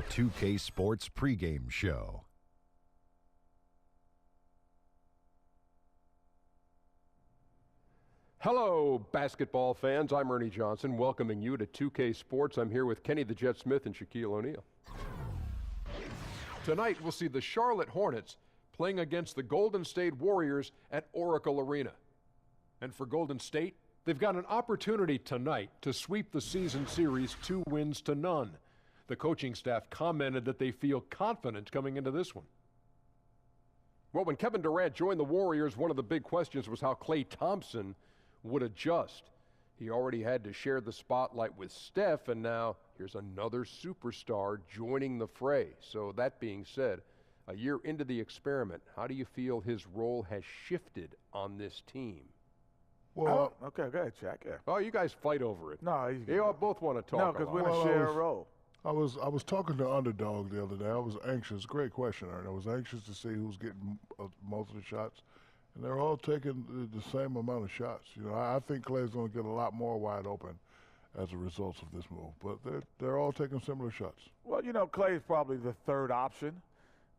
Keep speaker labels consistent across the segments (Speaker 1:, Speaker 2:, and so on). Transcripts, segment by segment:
Speaker 1: 2K Sports pregame show.
Speaker 2: Hello, basketball fans. I'm Ernie Johnson, welcoming you to 2K Sports. I'm here with Kenny the Jet Smith and Shaquille O'Neal. Tonight, we'll see the Charlotte Hornets playing against the Golden State Warriors at Oracle Arena. And for Golden State, they've got an opportunity tonight to sweep the season series 2-0. The coaching staff commented that they feel confident coming into this one. Well, when Kevin Durant joined the Warriors, one of the big questions was how Klay Thompson would adjust. He already had to share the spotlight with Steph, and now here's another superstar joining the fray. So that being said, a year into the experiment, how do you feel his role has shifted on this team?
Speaker 3: Well, okay, go ahead, Shaq. Yeah.
Speaker 2: Oh, you guys fight over it.
Speaker 3: No,
Speaker 2: you all both want to talk.
Speaker 3: No, because we're going to share a role.
Speaker 4: I was talking to Underdog the other day. I was anxious. Great question, Aaron. I was anxious to see who's getting most of the shots, and they're all taking the same amount of shots. You know, I think Klay's going to get a lot more wide open as a result of this move, but they're all taking similar shots.
Speaker 3: Well, you know, Klay is probably the third option,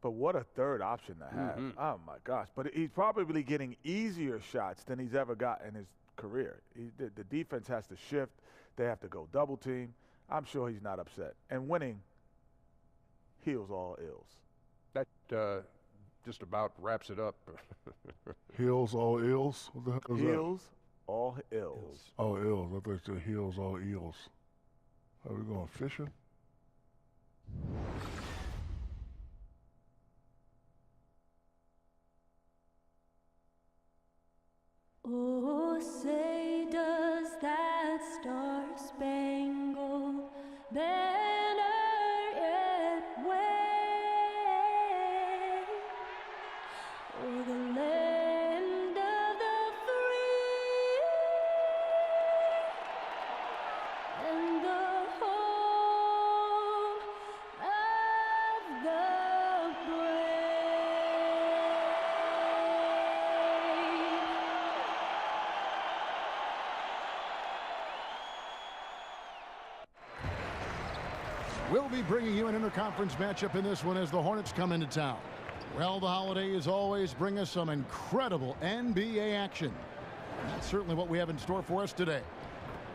Speaker 3: but what a third option to have. Mm-hmm. Oh, my gosh. But he's probably getting easier shots than he's ever got in his career. The defense has to shift. They have to go double team. I'm sure he's not upset. And winning heals all ills.
Speaker 2: That just about wraps it up.
Speaker 4: Heals all ills? What the heck is
Speaker 3: heals all ills.
Speaker 4: Oh, ills. I thought you said heals all eels. Are we going fishing?
Speaker 5: Oh, say does that star-spangled banner yet wave o'er the land of the free and the home of the
Speaker 6: We'll be bringing you an interconference matchup in this one as the Hornets come into town. Well, the holidays always bring us some incredible NBA action. And that's certainly what we have in store for us today.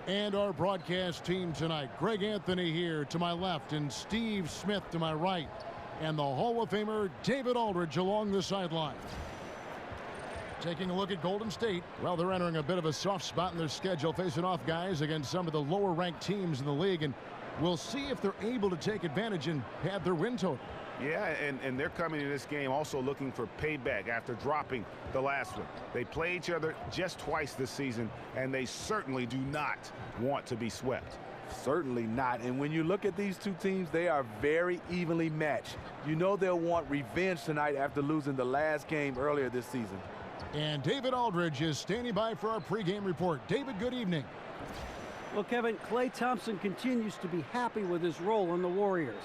Speaker 6: And our broadcast team tonight, Greg Anthony here to my left and Steve Smith to my right. And the Hall of Famer David Aldridge along the sideline. Taking a look at Golden State. Well, they're entering a bit of a soft spot in their schedule, facing off guys against some of the lower-ranked teams in the league. And we'll see if they're able to take advantage and pad their win total.
Speaker 7: Yeah, and they're coming in this game also looking for payback after dropping the last one. They play each other just twice this season, and they certainly do not want to be swept.
Speaker 8: Certainly not. And when you look at these two teams, they are very evenly matched. You know they'll want revenge tonight after losing the last game earlier this season.
Speaker 6: And David Aldridge is standing by for our pregame report. David, good evening.
Speaker 9: Well, Kevin, Klay Thompson continues to be happy with his role in the Warriors.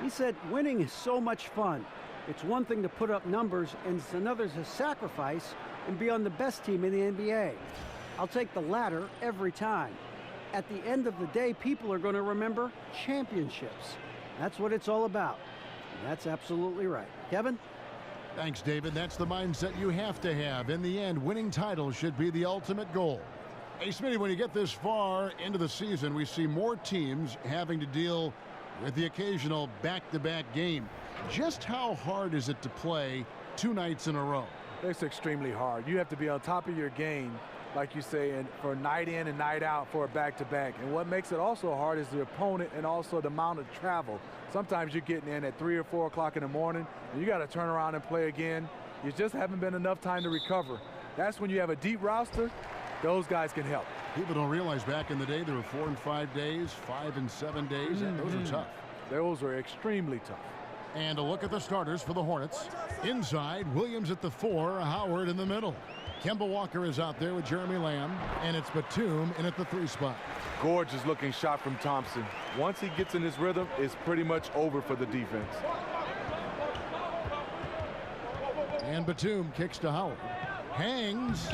Speaker 9: He said winning is so much fun. It's one thing to put up numbers, and it's another to sacrifice and be on the best team in the NBA. I'll take the latter every time. At the end of the day, people are going to remember championships. That's what it's all about. And that's absolutely right. Kevin?
Speaker 6: Thanks, David. That's the mindset you have to have. In the end, winning titles should be the ultimate goal. Hey, Smitty, when you get this far into the season, we see more teams having to deal with the occasional back-to-back game. Just how hard is it to play 2 nights in a row?
Speaker 8: It's extremely hard. You have to be on top of your game, like you say, and for night in and night out for a back-to-back. And what makes it also hard is the opponent and also the amount of travel. Sometimes you're getting in at 3 or 4 o'clock in the morning, and you got to turn around and play again. You just haven't been enough time to recover. That's when you have a deep roster. Those guys can help.
Speaker 6: People don't realize back in the day there were 4 and 5 days, 5 and 7 days. Mm-hmm. Those are tough.
Speaker 8: Those are extremely tough.
Speaker 6: And a look at the starters for the Hornets. Inside, Williams at the 4, Howard in the middle. Kemba Walker is out there with Jeremy Lamb, and it's Batum in at the 3 spot.
Speaker 8: Gorgeous looking shot from Thompson. Once he gets in his rhythm, it's pretty much over for the defense.
Speaker 6: And Batum kicks to Howard. Hangs.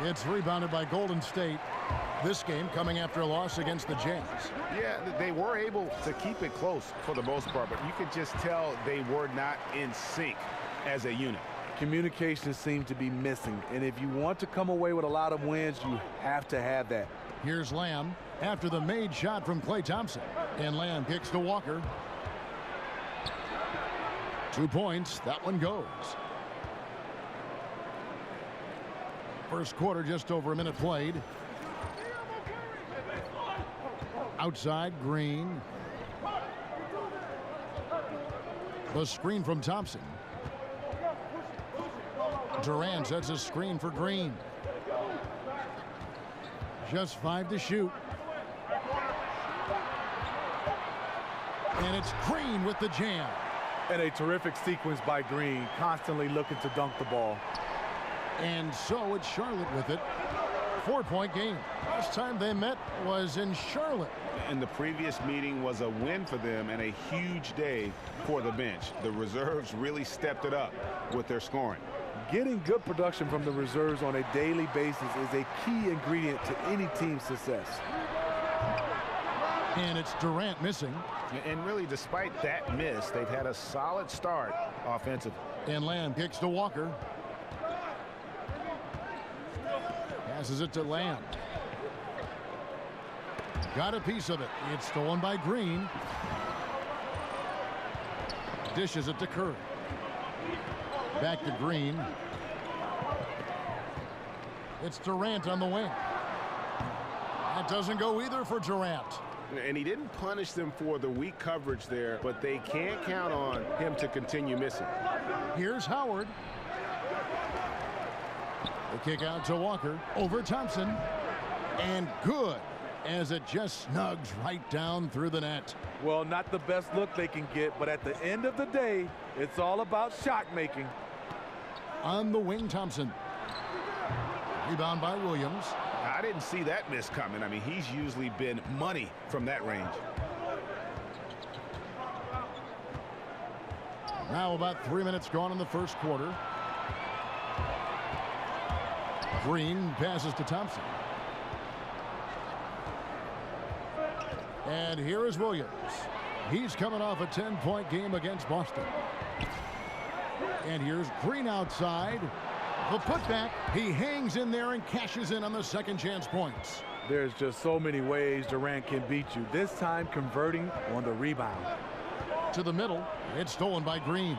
Speaker 6: It's rebounded by Golden State. This game coming after a loss against the Jazz.
Speaker 7: Yeah, they were able to keep it close for the most part, but you could just tell they were not in sync as a unit.
Speaker 8: Communication seemed to be missing, and if you want to come away with a lot of wins, you have to have that.
Speaker 6: Here's Lamb after the made shot from Klay Thompson. And Lamb kicks to Walker. 2 points. That one goes. First quarter, just over a minute played. Outside, Green. The screen from Thompson. Durant sets a screen for Green. Just 5 to shoot. And it's Green with the jam.
Speaker 8: And a terrific sequence by Green, constantly looking to dunk the ball.
Speaker 6: And so it's Charlotte with it. 4-point game. Last time they met was in Charlotte.
Speaker 7: And the previous meeting was a win for them and a huge day for the bench. The reserves really stepped it up with their scoring.
Speaker 8: Getting good production from the reserves on a daily basis is a key ingredient to any team's success.
Speaker 6: And it's Durant missing.
Speaker 7: And really, despite that miss, they've had a solid start offensively.
Speaker 6: And Lamb kicks to Walker. Passes it to Lamb. Got a piece of it. It's stolen by Green. Dishes it to Curry. Back to Green. It's Durant on the wing. That doesn't go either for Durant.
Speaker 7: And he didn't punish them for the weak coverage there, but they can't count on him to continue missing.
Speaker 6: Here's Howard. The kick out to Walker. Over Thompson. And good, as it just snugs right down through the net.
Speaker 8: Well, not the best look they can get, but at the end of the day, it's all about shot making.
Speaker 6: On the wing, Thompson. Rebound by Williams.
Speaker 7: I didn't see that miss coming. I mean, he's usually been money from that range.
Speaker 6: Now about 3 minutes gone in the first quarter. Green passes to Thompson. And here is Williams. He's coming off a 10-point game against Boston. And here's Green outside. The putback. He hangs in there and cashes in on the second chance points.
Speaker 8: There's just so many ways Durant can beat you. This time converting on the rebound.
Speaker 6: To the middle. It's stolen by Green.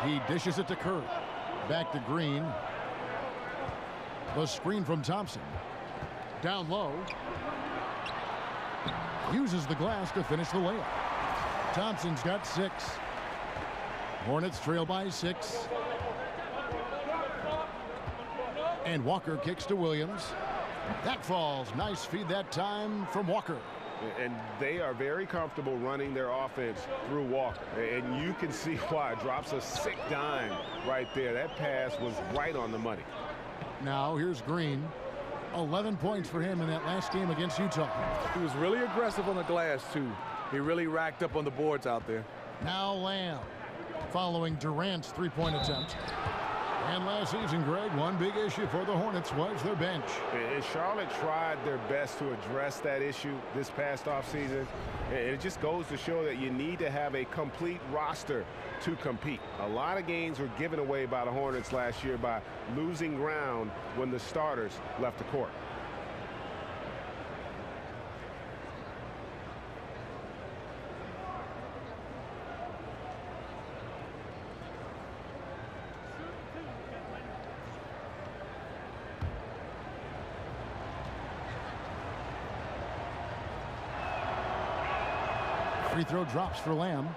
Speaker 6: He dishes it to Curry. Back to Green. The screen from Thompson. Down low. Uses the glass to finish the layup. Thompson's got 6. Hornets trail by 6. And Walker kicks to Williams. That falls. Nice feed that time from Walker.
Speaker 7: And they are very comfortable running their offense through Walker. And you can see why. Drops a sick dime right there. That pass was right on the money.
Speaker 6: Now here's Green. 11 points for him in that last game against Utah.
Speaker 8: He was really aggressive on the glass, too. He really racked up on the boards out there.
Speaker 6: Now Lamb, following Durant's three-point attempt. And last season, Greg, one big issue for the Hornets was their bench.
Speaker 7: And Charlotte tried their best to address that issue this past offseason. And it just goes to show that you need to have a complete roster to compete. A lot of games were given away by the Hornets last year by losing ground when the starters left the court.
Speaker 6: Free throw drops for Lamb.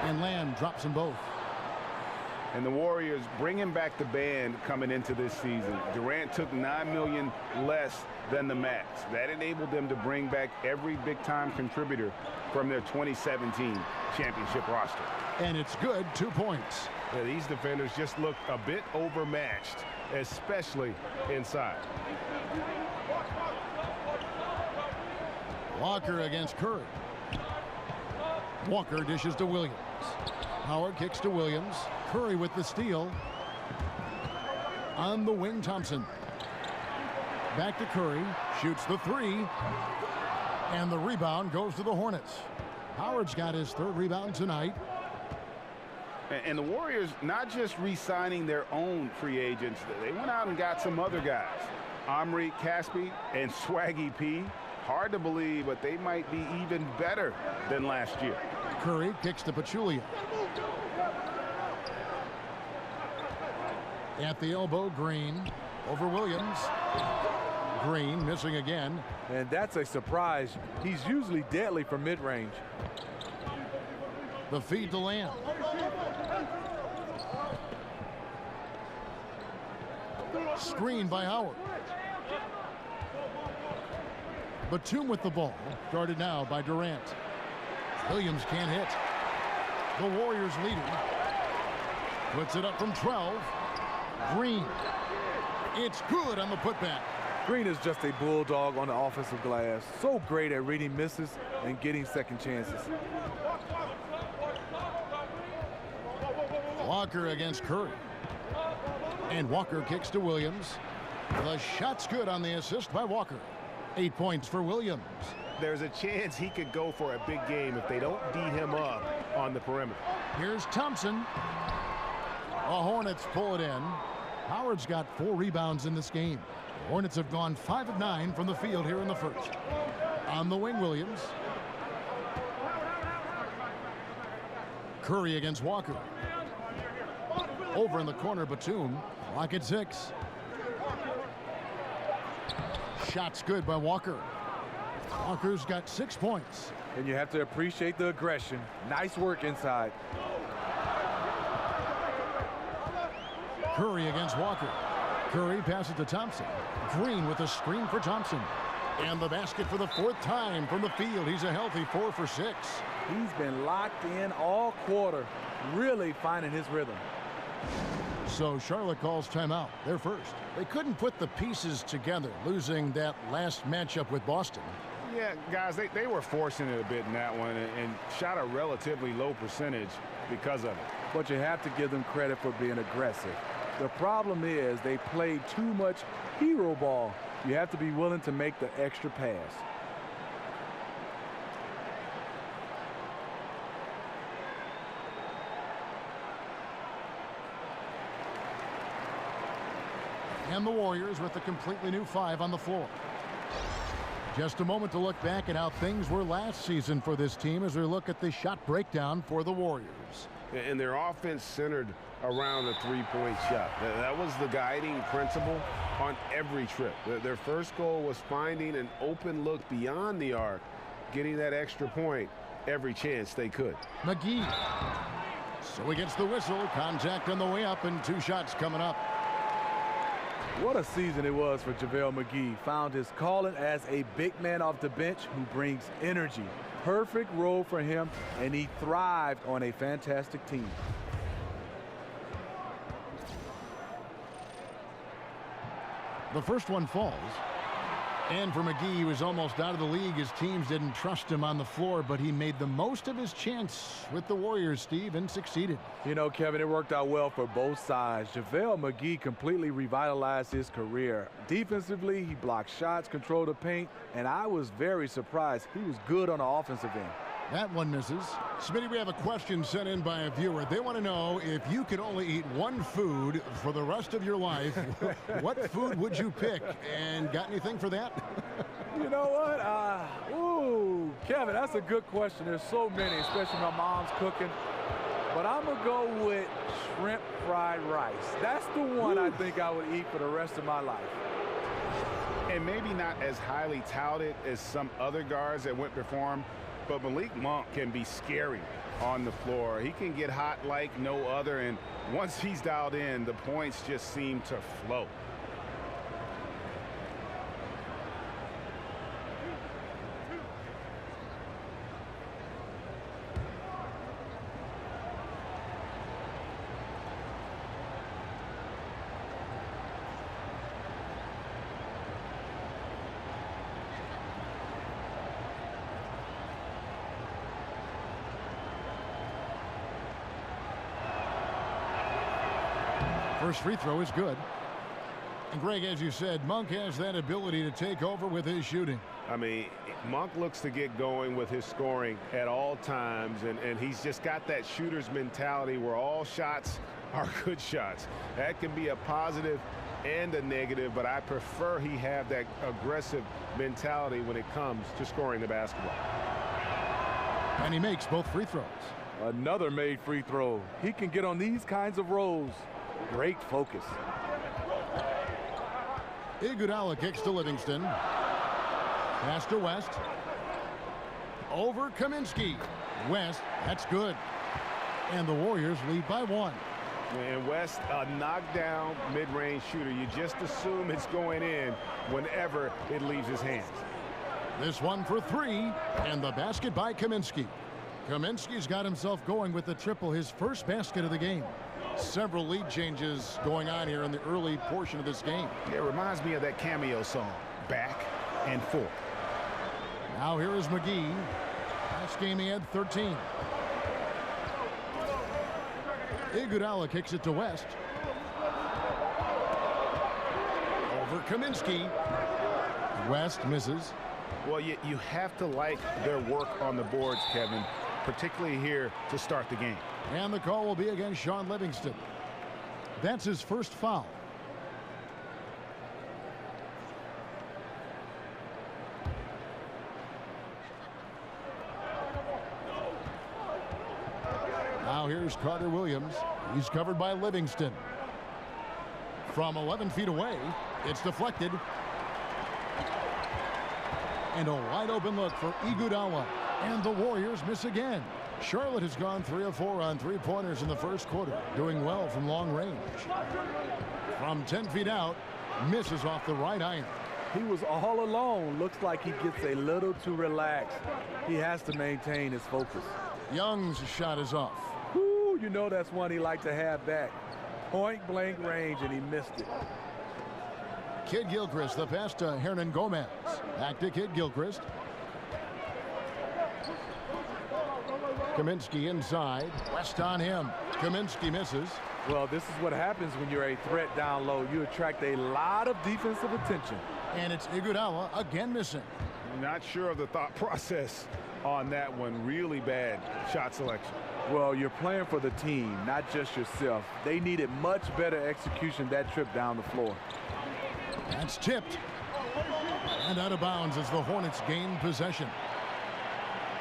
Speaker 6: And Lamb drops them both.
Speaker 7: And the Warriors bringing back the band coming into this season. Durant took $9 million less than the max. That enabled them to bring back every big-time contributor from their 2017 championship roster.
Speaker 6: And it's good, 2 points.
Speaker 7: Yeah, these defenders just looked a bit overmatched, especially inside.
Speaker 6: Walker against Curry. Walker dishes to Williams. Howard kicks to Williams. Curry with the steal. On the wing, Thompson. Back to Curry. Shoots the three. And the rebound goes to the Hornets. Howard's got his 3rd rebound tonight.
Speaker 7: And the Warriors not just re-signing their own free agents. They went out and got some other guys. Omri Caspi and Swaggy P. Hard to believe, but they might be even better than last year.
Speaker 6: Curry kicks to Pachulia. At the elbow, Green over Williams. Green missing again.
Speaker 8: And that's a surprise. He's usually deadly from mid-range.
Speaker 6: The feed to Lamb. Screen by Howard. Batum with the ball. Guarded now by Durant. Williams can't hit. The Warriors leading. Puts it up from 12. Green. It's good on the putback.
Speaker 8: Green is just a bulldog on the offensive glass. So great at reading misses and getting second chances.
Speaker 6: Walker against Curry. And Walker kicks to Williams. The shot's good on the assist by Walker. 8 points for Williams.
Speaker 7: There's a chance he could go for a big game if they don't D him up on the perimeter.
Speaker 6: Here's Thompson. The Hornets pull it in. Howard's got 4 rebounds in this game. The Hornets have gone 5 of 9 from the field here in the first. On the wing, Williams. Curry against Walker. Over in the corner, Batum. Lock at 6. Shot's good by Walker. Walker's got 6 points.
Speaker 8: And you have to appreciate the aggression. Nice work inside.
Speaker 6: Curry against Walker. Curry passes to Thompson. Green with a screen for Thompson. And the basket for the 4th time from the field. He's a healthy 4 for 6.
Speaker 8: He's been locked in all quarter, really finding his rhythm.
Speaker 6: So Charlotte calls timeout. They're first. They couldn't put the pieces together, losing that last matchup with Boston.
Speaker 7: Yeah, guys, they were forcing it a bit in that one and shot a relatively low percentage because of it.
Speaker 8: But you have to give them credit for being aggressive. The problem is they played too much hero ball. You have to be willing to make the extra pass.
Speaker 6: And the Warriors with a completely new 5 on the floor. Just a moment to look back at how things were last season for this team as we look at the shot breakdown for the Warriors.
Speaker 7: And their offense centered around the three-point shot. That was the guiding principle on every trip. Their first goal was finding an open look beyond the arc, getting that extra point every chance they could.
Speaker 6: McGee. So he gets the whistle. Contact on the way up and 2 shots coming up.
Speaker 8: What a season it was for JaVale McGee. Found his calling as a big man off the bench who brings energy. Perfect role for him, and he thrived on a fantastic team.
Speaker 6: The first one falls. And for McGee, he was almost out of the league. His teams didn't trust him on the floor, but he made the most of his chance with the Warriors, Steve, and succeeded.
Speaker 8: You know, Kevin, it worked out well for both sides. JaVale McGee completely revitalized his career. Defensively, he blocked shots, controlled the paint, and I was very surprised. He was good on the offensive end.
Speaker 6: That one misses. Smitty, we have a question sent in by a viewer. They want to know, if you could only eat one food for the rest of your life, what food would you pick? And got anything for that?
Speaker 8: You know what? Kevin, that's a good question. There's so many, especially my mom's cooking. But I'm going to go with shrimp fried rice. That's the one I think I would eat for the rest of my life.
Speaker 7: And maybe not as highly touted as some other guards that went before him, but Malik Monk can be scary on the floor. He can get hot like no other, and once he's dialed in, the points just seem to flow.
Speaker 6: First free throw is good. And Greg, as you said, Monk has that ability to take over with his shooting.
Speaker 7: I mean, Monk looks to get going with his scoring at all times, and he's just got that shooter's mentality where all shots are good shots. That can be a positive and a negative, but I prefer he have that aggressive mentality when it comes to scoring the basketball.
Speaker 6: And he makes both free throws.
Speaker 8: Another made free throw. He can get on these kinds of rolls. Great focus.
Speaker 6: Iguodala kicks to Livingston. Pass to West. Over Kaminsky. West, that's good. And the Warriors lead by 1.
Speaker 7: And West, a knockdown mid-range shooter. You just assume it's going in whenever it leaves his hands.
Speaker 6: This one for 3, and the basket by Kaminsky. Kaminsky's got himself going with the triple, his first basket of the game. Several lead changes going on here in the early portion of this game.
Speaker 7: It reminds me of that cameo song, Back and Forth.
Speaker 6: Now here is McGee. Last game he had 13. Iguodala kicks it to West. Over Kaminsky. West misses.
Speaker 7: Well, you have to like their work on the boards, Kevin, particularly here to start the game.
Speaker 6: And the call will be against Sean Livingston. That's his first foul. Now here's Carter Williams. He's covered by Livingston. From 11 feet away, it's deflected. And a wide open look for Iguodala. And the Warriors miss again. Charlotte has gone 3 of 4 on three-pointers in the first quarter, doing well from long range. From 10 feet out, misses off the right iron.
Speaker 8: He was all alone. Looks like he gets a little too relaxed. He has to maintain his focus.
Speaker 6: Young's shot is off.
Speaker 8: Woo, you know that's one he liked to have back. Point blank range, and he missed it.
Speaker 6: Kid Gilchrist, the pass to Hernan Gomez. Back to Kid Gilchrist. Kaminsky inside. West on him. Kaminsky misses.
Speaker 8: Well, this is what happens when you're a threat down low. You attract a lot of defensive attention.
Speaker 6: And it's Iguodala again missing.
Speaker 7: Not sure of the thought process on that one. Really bad shot selection.
Speaker 8: Well, you're playing for the team, not just yourself. They needed much better execution that trip down the floor.
Speaker 6: That's tipped. And out of bounds as the Hornets gain possession.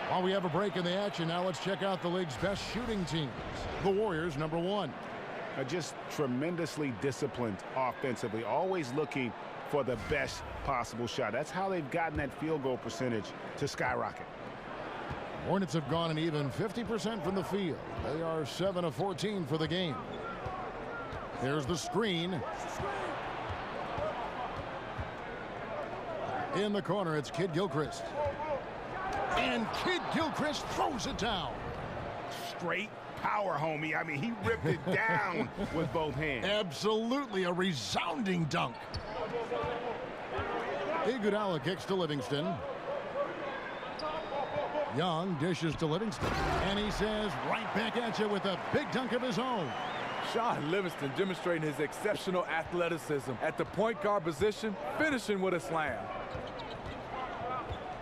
Speaker 6: While we have a break in the action, now let's check out the league's best shooting teams. The Warriors, number 1.
Speaker 7: Just tremendously disciplined offensively, always looking for the best possible shot. That's how they've gotten that field goal percentage to skyrocket.
Speaker 6: Hornets have gone an even 50% from the field. They are 7 of 14 for the game. Here's the screen. In the corner, it's Kid Gilchrist. And Kid Gilchrist throws it down.
Speaker 7: Straight power, homie. I mean, he ripped it down with both hands.
Speaker 6: Absolutely a resounding dunk. Iguodala kicks to Livingston. Young dishes to Livingston. And he says, right back at you with a big dunk of his own.
Speaker 8: Sean Livingston demonstrating his exceptional athleticism at the point guard position, finishing with a slam.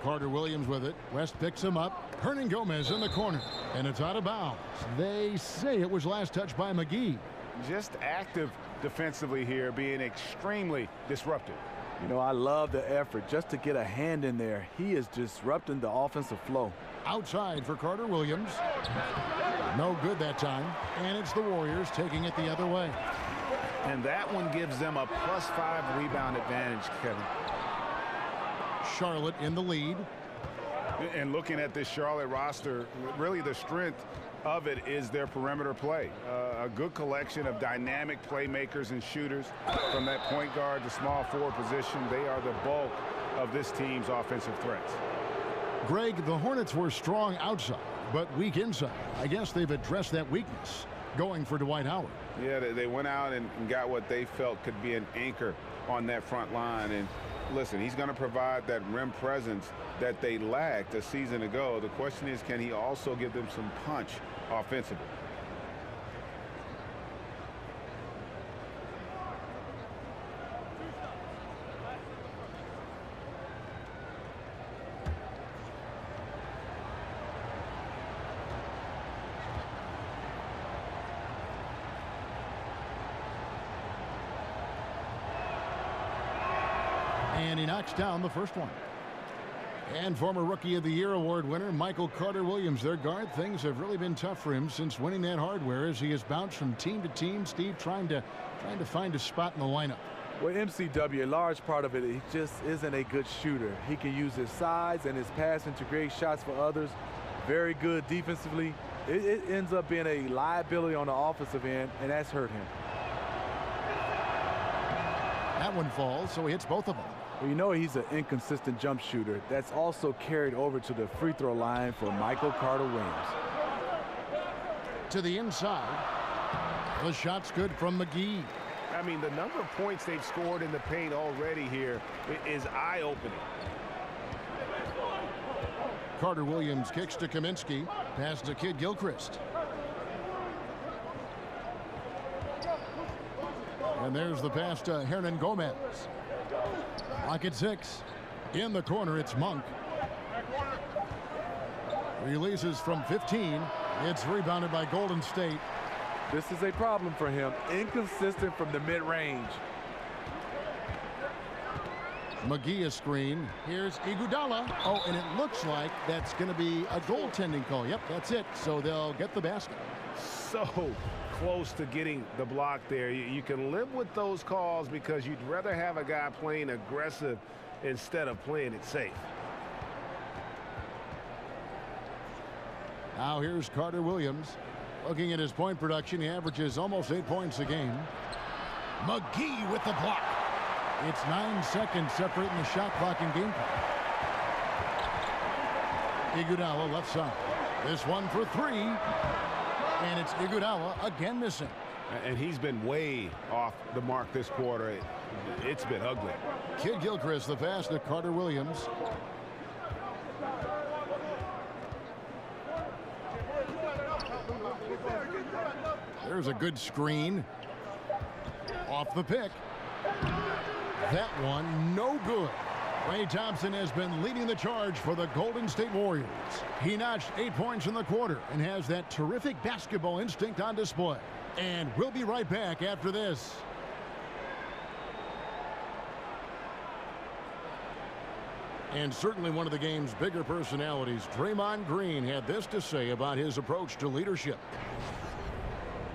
Speaker 6: Carter Williams with it. West picks him up. Hernan Gomez in the corner. And it's out of bounds. They say it was last touched by McGee.
Speaker 7: Just active defensively here, being extremely disruptive.
Speaker 8: You know, I love the effort just to get a hand in there. He is disrupting the offensive flow.
Speaker 6: Outside for Carter Williams. No good that time. And it's the Warriors taking it the other way.
Speaker 7: And that one gives them a +5 rebound advantage, Kevin.
Speaker 6: Charlotte in the lead.
Speaker 7: And looking at this Charlotte roster, really the strength of it is their perimeter play. A good collection of dynamic playmakers and shooters from that point guard to small forward position. They are the bulk of this team's offensive threats.
Speaker 6: Greg, the Hornets were strong outside, but weak inside. I guess they've addressed that weakness, going for Dwight Howard.
Speaker 7: Yeah, they went out and got what they felt could be an anchor on that front line. And listen, he's going to provide that rim presence that they lacked a season ago. The question is, can he also give them some punch offensively?
Speaker 6: And he knocks down the first one. And former Rookie of the Year award winner Michael Carter-Williams, their guard. Things have really been tough for him since winning that hardware as he has bounced from team to team. Steve trying to find a spot in the lineup.
Speaker 8: Well, MCW, a large part of it, he just isn't a good shooter. He can use his size and his passing to create shots for others. Very good defensively. It ends up being a liability on the offensive end, and that's hurt him.
Speaker 6: That one falls, so he hits both of them.
Speaker 8: Well, you know he's an inconsistent jump shooter. That's also carried over to the free throw line for Michael Carter-Williams.
Speaker 6: To the inside. The shot's good from McGee.
Speaker 7: I mean, the number of points they've scored in the paint already here is eye-opening.
Speaker 6: Carter-Williams kicks to Kaminsky. Pass to Kid Gilchrist. And there's the pass to Hernan Gomez. Lock at 6. In the corner, it's Monk. Releases from 15. It's rebounded by Golden State.
Speaker 8: This is a problem for him. Inconsistent from the mid-range.
Speaker 6: McGee a screen. Here's Iguodala. Oh, and it looks like that's going to be a goaltending call. Yep, that's it. So they'll get the basket.
Speaker 7: So close to getting the block there. You can live with those calls because you'd rather have a guy playing aggressive instead of playing it safe.
Speaker 6: Now here's Carter-Williams. Looking at his point production, he averages almost 8 points a game. McGee with the block. It's 9 seconds separating the shot clock and game clock. Iguodala left side. This one for 3. And it's Iguodala again missing.
Speaker 7: And he's been way off the mark this quarter. It's been ugly.
Speaker 6: Kid Gilchrist, the pass to Carter-Williams. There's a good screen. Off the pick. That one, no good. Ray Thompson has been leading the charge for the Golden State Warriors. He notched 8 points in the quarter and has that terrific basketball instinct on display. And we'll be right back after this. And certainly one of the game's bigger personalities, Draymond Green, had this to say about his approach to leadership.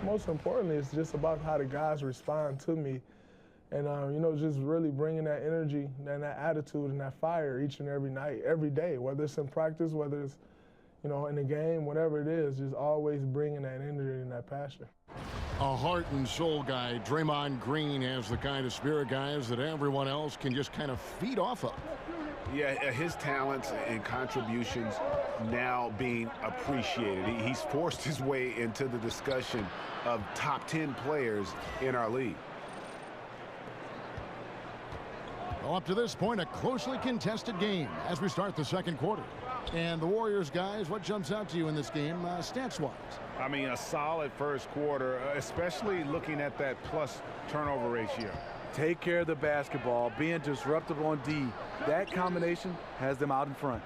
Speaker 10: Most importantly, it's just about how the guys respond to me. And, you know, just really bringing that energy and that attitude and that fire each and every night, every day, whether it's in practice, whether it's, you know, in the game, whatever it is, just always bringing that energy and that passion.
Speaker 6: A heart and soul guy. Draymond Green has the kind of spirit, guys, that everyone else can just kind of feed off of.
Speaker 7: Yeah, his talents and contributions now being appreciated. He's forced his way into the discussion of top 10 players in our league.
Speaker 6: Well, up to this point, a closely contested game as we start the second quarter. And the Warriors, guys, what jumps out to you in this game, stats-wise?
Speaker 7: I mean, a solid first quarter, especially looking at that plus turnover ratio.
Speaker 8: Take care of the basketball, being disruptive on D. That combination has them out in front.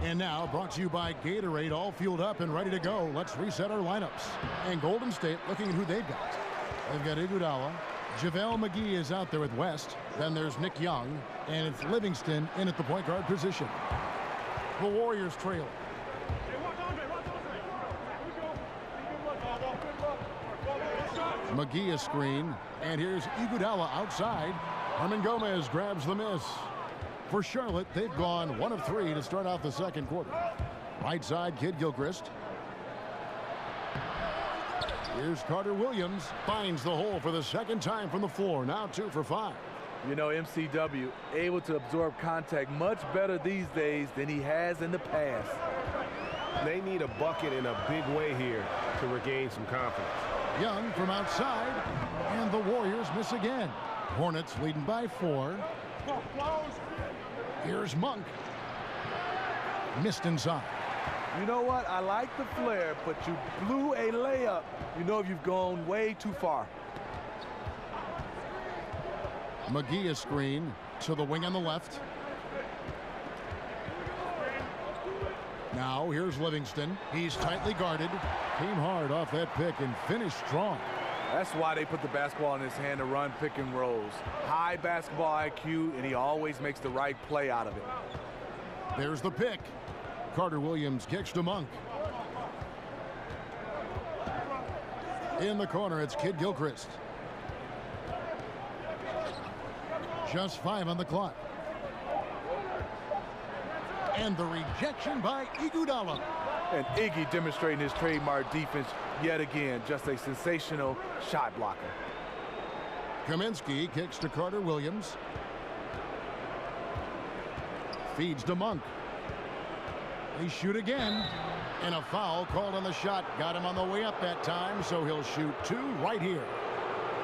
Speaker 6: And now, brought to you by Gatorade, all fueled up and ready to go. Let's reset our lineups. And Golden State looking at who they've got. They've got Iguodala. JaVale McGee is out there with West. Then there's Nick Young. And it's Livingston in at the point guard position. The Warriors trail. McGee a screen. And here's Iguodala outside. Hernan Gomez grabs the miss. For Charlotte, they've gone 1 of 3 to start out the second quarter. Right side, Kid Gilchrist. Here's Carter Williams. Finds the hole for the second time from the floor. Now 2 for 5.
Speaker 8: You know, MCW able to absorb contact much better these days than he has in the past.
Speaker 7: They need a bucket in a big way here to regain some confidence.
Speaker 6: Young from outside, and the Warriors miss again. Hornets leading by 4. Here's Monk. Missed inside.
Speaker 8: You know what? I like the flare, but you blew a layup. You know you've gone way too far.
Speaker 6: McGee a screen to the wing on the left. Now here's Livingston. He's tightly guarded. Came hard off that pick and finished strong.
Speaker 8: That's why they put the basketball in his hand to run pick and rolls. High basketball IQ, and he always makes the right play out of it.
Speaker 6: There's the pick. Carter Williams kicks to Monk. In the corner, it's Kid Gilchrist. Just 5 on the clock. And the rejection by Iguodala.
Speaker 8: And Iggy demonstrating his trademark defense yet again. Just a sensational shot blocker.
Speaker 6: Kaminsky kicks to Carter Williams. Feeds to Monk. They shoot again. And a foul called on the shot. Got him on the way up that time, so he'll shoot 2 right here.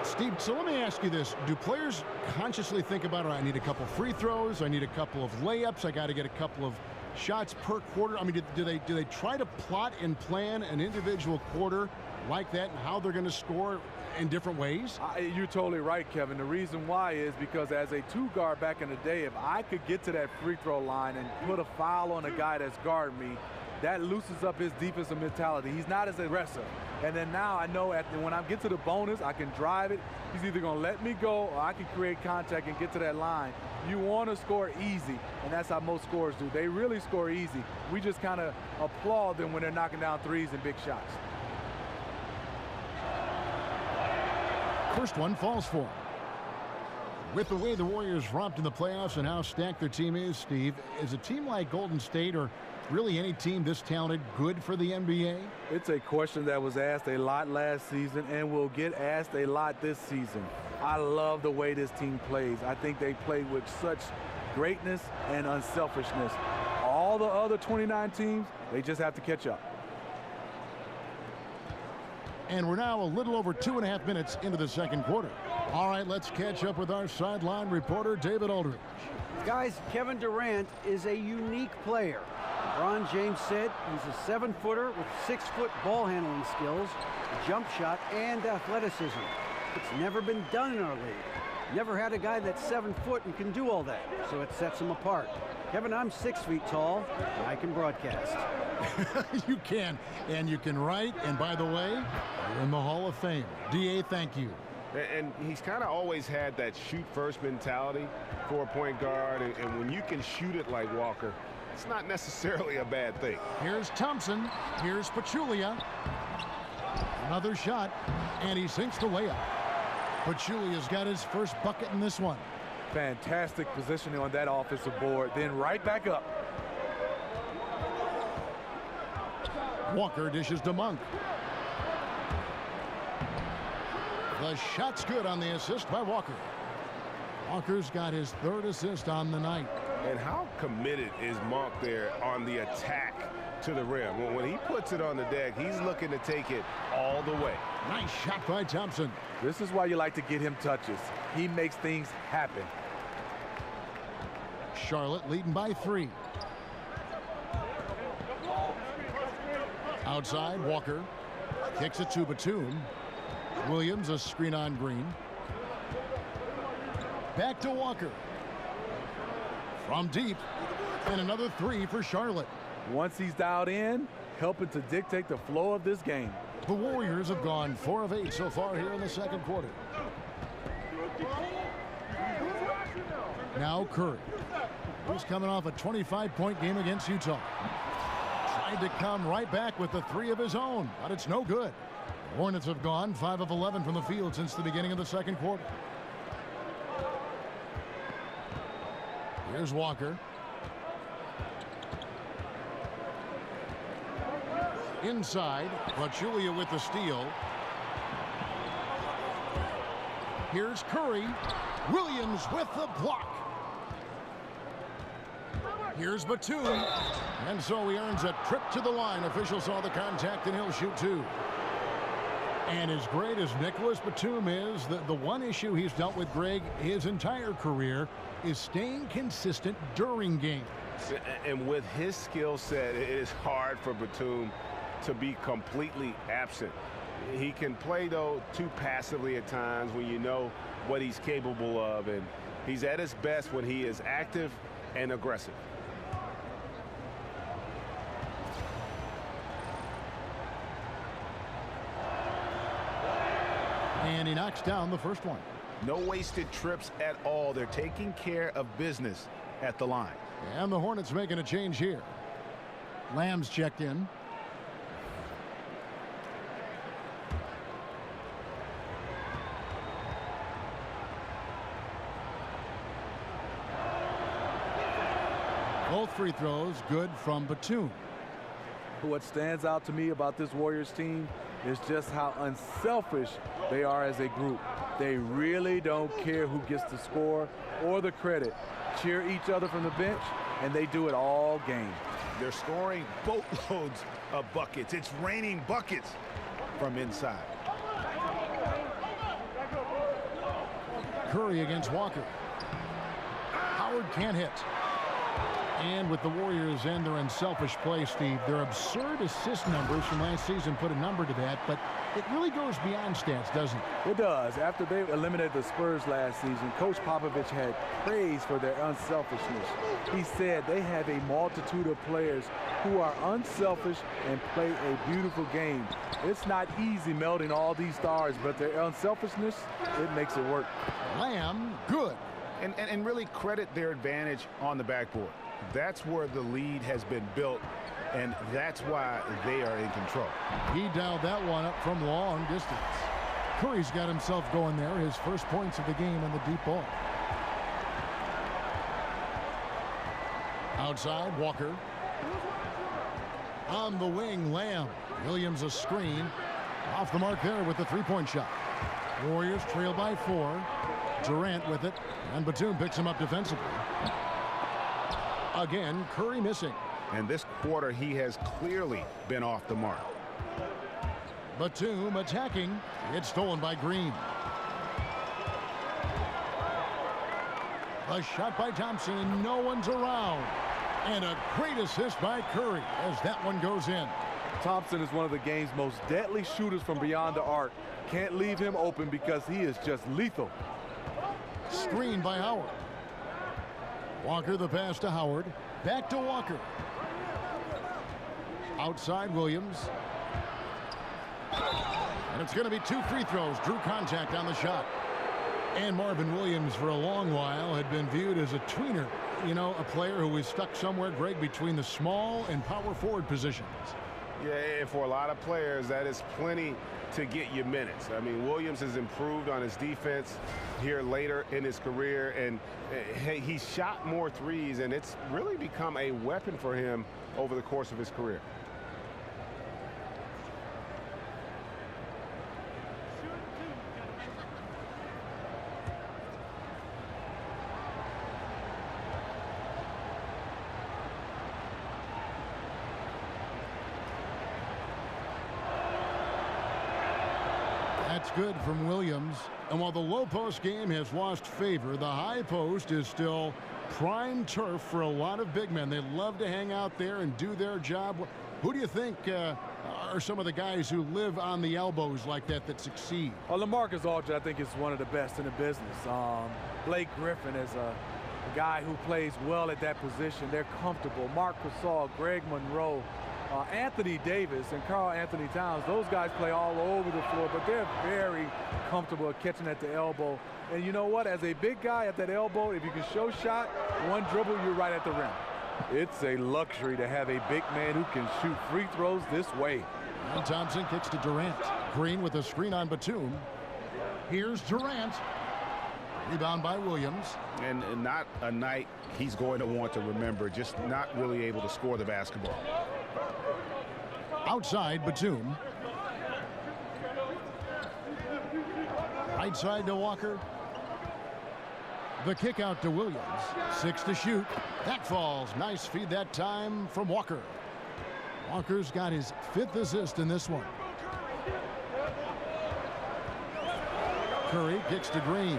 Speaker 6: Steve, so let me ask you this. Do players consciously think about, I need a couple free throws, I need a couple of layups, I got to get a couple of shots per quarter? I mean, do they try to plot and plan an individual quarter like that and how they're going to score in different ways?
Speaker 8: You're totally right, Kevin. The reason why is because as a 2 guard back in the day, if I could get to that free throw line and put a foul on a guy that's guarding me, that loosens up his defensive mentality. He's not as aggressive. And then now I know when I get to the bonus, I can drive it. He's either going to let me go or I can create contact and get to that line. You want to score easy, and that's how most scorers do. They really score easy. We just kind of applaud them when they're knocking down threes and big shots.
Speaker 6: First one falls for him. With the way the Warriors romped in the playoffs and how stacked their team is, Steve, is a team like Golden State or really any team this talented good for the NBA?
Speaker 8: It's a question that was asked a lot last season and will get asked a lot this season. I love the way this team plays. I think they play with such greatness and unselfishness. All the other 29 teams, they just have to catch up.
Speaker 6: And we're now a little over 2.5 minutes into the second quarter. All right, let's catch up with our sideline reporter, David Aldridge.
Speaker 9: Guys, Kevin Durant is a unique player. LeBron James said he's a 7-footer with 6-foot ball handling skills, jump shot, and athleticism. It's never been done in our league. Never had a guy that's 7 foot and can do all that, so it sets him apart. Kevin, I'm 6 feet tall, and I can broadcast.
Speaker 6: You can, and you can write, and by the way, you're in the Hall of Fame. D.A., thank you.
Speaker 7: And he's kind of always had that shoot-first mentality for a point guard, and when you can shoot it like Walker, it's not necessarily a bad thing.
Speaker 6: Here's Thompson. Here's Pachulia. Another shot, and he sinks the layup. Pachulia's got his first bucket in this one.
Speaker 8: Fantastic positioning on that offensive board, then right back up.
Speaker 6: Walker dishes to Monk. The shot's good on the assist by Walker. Walker's got his 3rd assist on the night.
Speaker 7: And how committed is Monk there on the attack to the rim? When he puts it on the deck, he's looking to take it all the way.
Speaker 6: Nice shot by Thompson.
Speaker 8: This is why you like to get him touches. He makes things happen.
Speaker 6: Charlotte leading by 3. Outside, Walker kicks it to Batum. Williams, a screen on Green. Back to Walker. From deep, and another 3 for Charlotte.
Speaker 8: Once he's dialed in, helping to dictate the flow of this game.
Speaker 6: The Warriors have gone 4 of 8 so far here in the second quarter. Now Curry. He's coming off a 25-point game against Utah. Tried to come right back with the 3 of his own, but it's no good. The Hornets have gone 5 of 11 from the field since the beginning of the second quarter. Here's Walker. Inside, Pachulia with the steal. Here's Curry. Williams with the block. Here's Batum. And so he earns a trip to the line. Officials saw the contact, and he'll shoot two. And as great as Nicholas Batum is, the one issue he's dealt with, Greg, his entire career is staying consistent during games.
Speaker 7: And with his skill set, it is hard for Batum to be completely absent. He can play, though, too passively at times when you know what he's capable of. And he's at his best when he is active and aggressive.
Speaker 6: And he knocks down the first one.
Speaker 11: No wasted trips at all. They're taking care of business at the line.
Speaker 6: And the Hornets making a change here. Lamb's checked in. Both free throws good from Batum.
Speaker 8: What stands out to me about this Warriors team is just how unselfish they are as a group. They really don't care who gets the score or the credit. Cheer each other from the bench, and they do it all game.
Speaker 11: They're scoring boatloads of buckets. It's raining buckets from inside.
Speaker 6: Curry against Walker. Howard can't hit. And with the Warriors and their unselfish play, Steve, their absurd assist numbers from last season put a number to that, but it really goes beyond stats, doesn't it?
Speaker 8: It does. After they eliminated the Spurs last season, Coach Popovich had praise for their unselfishness. He said they have a multitude of players who are unselfish and play a beautiful game. It's not easy melding all these stars, but their unselfishness, it makes it work.
Speaker 6: Lamb, good.
Speaker 11: And really credit their advantage on the backboard. That's where the lead has been built, and that's why they are in control.
Speaker 6: He dialed that one up from long distance. Curry's got himself going there, his first points of the game in the deep ball. Outside, Walker. On the wing, Lamb. Williams a screen. Off the mark there with the three-point shot. Warriors trail by 4. Durant with it, and Batum picks him up defensively. Again, Curry missing.
Speaker 11: And this quarter, he has clearly been off the mark.
Speaker 6: Batum attacking. It's stolen by Green. A shot by Thompson, and no one's around. And a great assist by Curry as that one goes in.
Speaker 8: Thompson is one of the game's most deadly shooters from beyond the arc. Can't leave him open because he is just lethal.
Speaker 6: Screen by Howard. Walker the pass to Howard. Back to Walker. Outside Williams. And it's going to be 2 free throws. Drew contact on the shot. And Marvin Williams for a long while had been viewed as a tweener. You know, a player who was stuck somewhere, Greg, between the small and power forward positions.
Speaker 7: Yeah, and for a lot of players, that is plenty to get you minutes. I mean, Williams has improved on his defense here later in his career, and he shot more threes, and it's really become a weapon for him over the course of his career.
Speaker 6: That's good from Williams. And while the low post game has lost favor, the high post is still prime turf for a lot of big men. They love to hang out there and do their job. Who do you think are some of the guys who live on the elbows like that succeed?
Speaker 8: Well, LaMarcus Aldridge, I think, is one of the best in the business. Blake Griffin is a guy who plays well at that position. They're comfortable. Marc Gasol, Greg Monroe, Anthony Davis and Karl Anthony Towns, those guys play all over the floor, but they're very comfortable at catching at the elbow. And you know what? As a big guy at that elbow, if you can show shot, one dribble, you're right at the rim. It's a luxury to have a big man who can shoot free throws this way.
Speaker 6: And Thompson kicks to Durant. Green with a screen on Batum. Here's Durant. Rebound by Williams.
Speaker 11: And not a night he's going to want to remember, just not really able to score the basketball. Outside, Batum.
Speaker 6: Right side to Walker. The kick out to Williams. 6 to shoot. That falls. Nice feed that time from Walker. Walker's got his 5th assist in this one. Curry kicks to Green.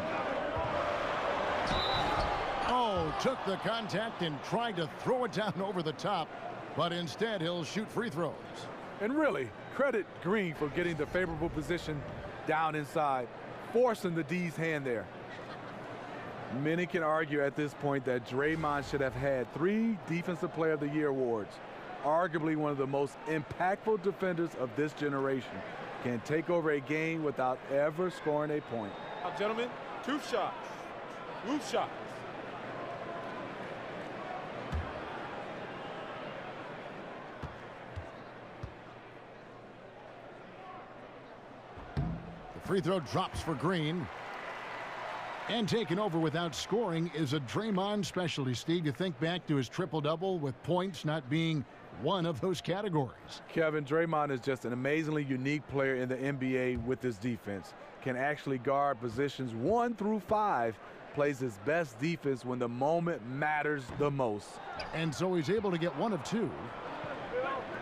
Speaker 6: Oh, took the contact and tried to throw it down over the top, but instead he'll shoot free throws.
Speaker 8: And really, credit Green for getting the favorable position down inside, forcing the D's hand there. Many can argue at this point that Draymond should have had 3 Defensive Player of the Year awards. Arguably one of the most impactful defenders of this generation. Can take over a game without ever scoring a point.
Speaker 12: Now, gentlemen, 2 shots. Roof shots.
Speaker 6: The free throw drops for Green. And taken over without scoring is a Draymond specialty, Steve. You think back to his triple-double with points not being one of those categories.
Speaker 8: Kevin, Draymond is just an amazingly unique player in the NBA with his defense. Can actually guard positions 1 through 5. Plays his best defense when the moment matters the most.
Speaker 6: And so he's able to get 1 of 2.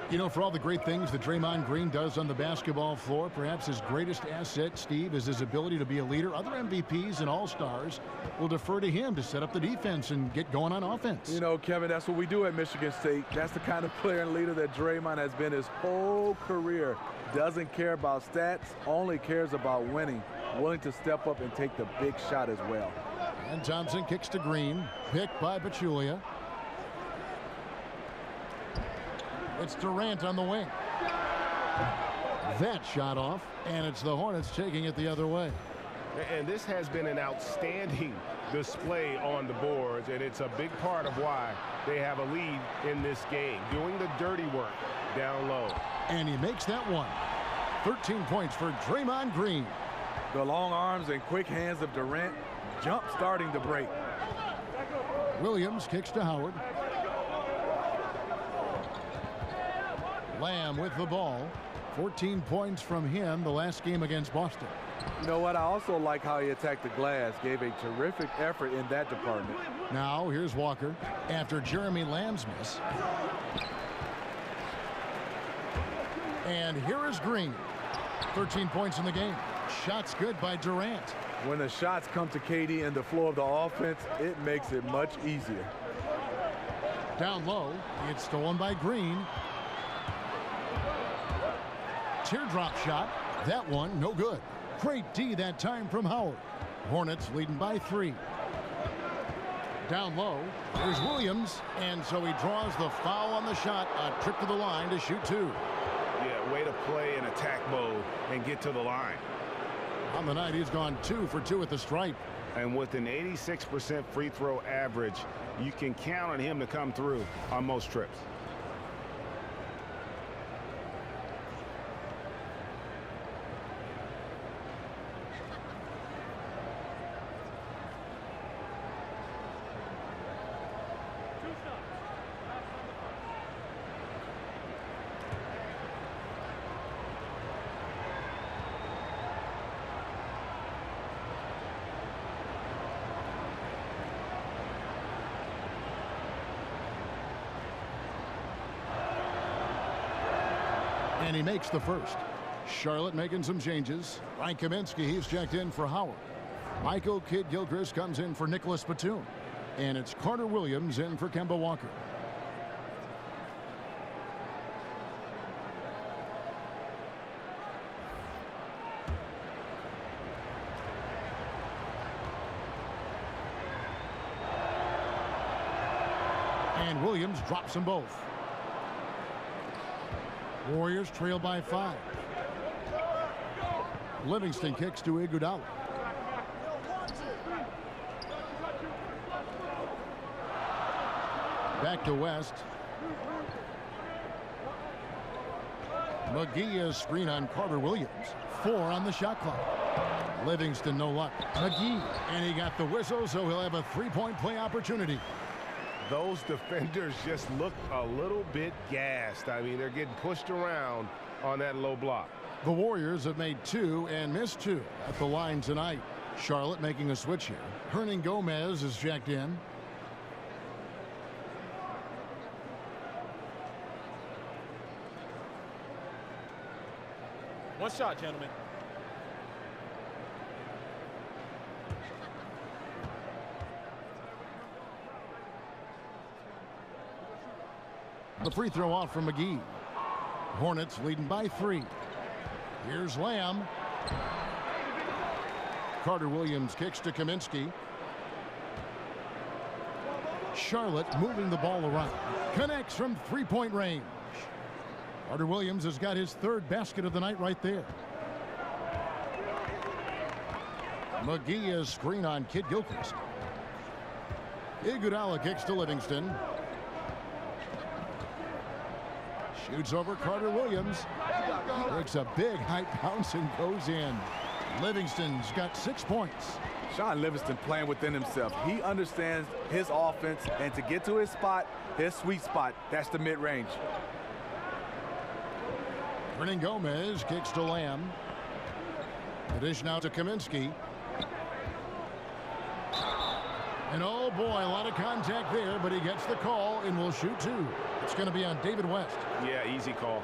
Speaker 6: You know, for all the great things that Draymond Green does on the basketball floor, perhaps his greatest asset, Steve, is his ability to be a leader. Other MVPs and All-Stars will defer to him to set up the defense and get going on offense.
Speaker 8: You know, Kevin, that's what we do at Michigan State. That's the kind of player and leader that Draymond has been his whole career. Doesn't care about stats, only cares about winning. Willing to step up and take the big shot as well.
Speaker 6: And Thompson kicks to Green, picked by Pachulia. It's Durant on the wing. That shot off, and it's the Hornets taking it the other way.
Speaker 7: And this has been an outstanding display on the boards, and it's a big part of why they have a lead in this game, doing the dirty work down low.
Speaker 6: And he makes that one. 13 points for Draymond Green.
Speaker 8: The long arms and quick hands of Durant jump starting the break.
Speaker 6: Williams kicks to Howard. Lamb with the ball. 14 points from him the last game against Boston.
Speaker 8: You know what? I also like how he attacked the glass. Gave a terrific effort in that department.
Speaker 6: Now here's Walker after Jeremy Lamb's miss. And here is Green. 13 points in the game. Shots good by Durant.
Speaker 8: When the shots come to KD and the flow of the offense, it makes it much easier.
Speaker 6: Down low, it's stolen by Green. Teardrop shot. That one, no good. Great D that time from Howard. Hornets leading by 3. Down low, there's Williams, and so he draws the foul on the shot. A trip to the line to shoot 2.
Speaker 11: Yeah, way to play in attack mode and get to the line.
Speaker 6: On the night, he's gone 2 for 2 at the stripe.
Speaker 11: And with an 86% free throw average, you can count on him to come through on most trips.
Speaker 6: And he makes the first. Charlotte making some changes. Ryan Kaminsky, he's checked in for Howard. Michael Kidd-Gilchrist comes in for Nicholas Batum. And it's Carter Williams in for Kemba Walker. And Williams drops them both. Warriors trail by 5. Livingston kicks to Iguodala. Back to West. McGee is screen on Carter Williams. 4 on the shot clock. Livingston no luck. McGee, and he got the whistle, so he'll have a 3-point play opportunity.
Speaker 7: Those defenders just look a little bit gassed. I mean, they're getting pushed around on that low block.
Speaker 6: The Warriors have made 2 and missed 2 at the line tonight. Charlotte making a switch here. Hernan Gomez is checked in.
Speaker 12: One shot, gentlemen.
Speaker 6: The free throw off from McGee. Hornets leading by 3. Here's Lamb. Carter Williams kicks to Kaminsky. Charlotte moving the ball around. Connects from three-point range. Carter Williams has got his 3rd basket of the night right there. McGee is screen on Kid Gilchrist. Iguodala kicks to Livingston. Shoots over Carter Williams. Breaks a big high bounce and goes in. Livingston's got 6 points.
Speaker 8: Sean Livingston playing within himself. He understands his offense, and to get to his spot, his sweet spot, that's the mid-range.
Speaker 6: Hernan Gomez kicks to Lamb. The dish now to Kaminsky. And oh boy, a lot of contact there, but he gets the call and will shoot 2. It's going to be on David West.
Speaker 7: Yeah, easy call.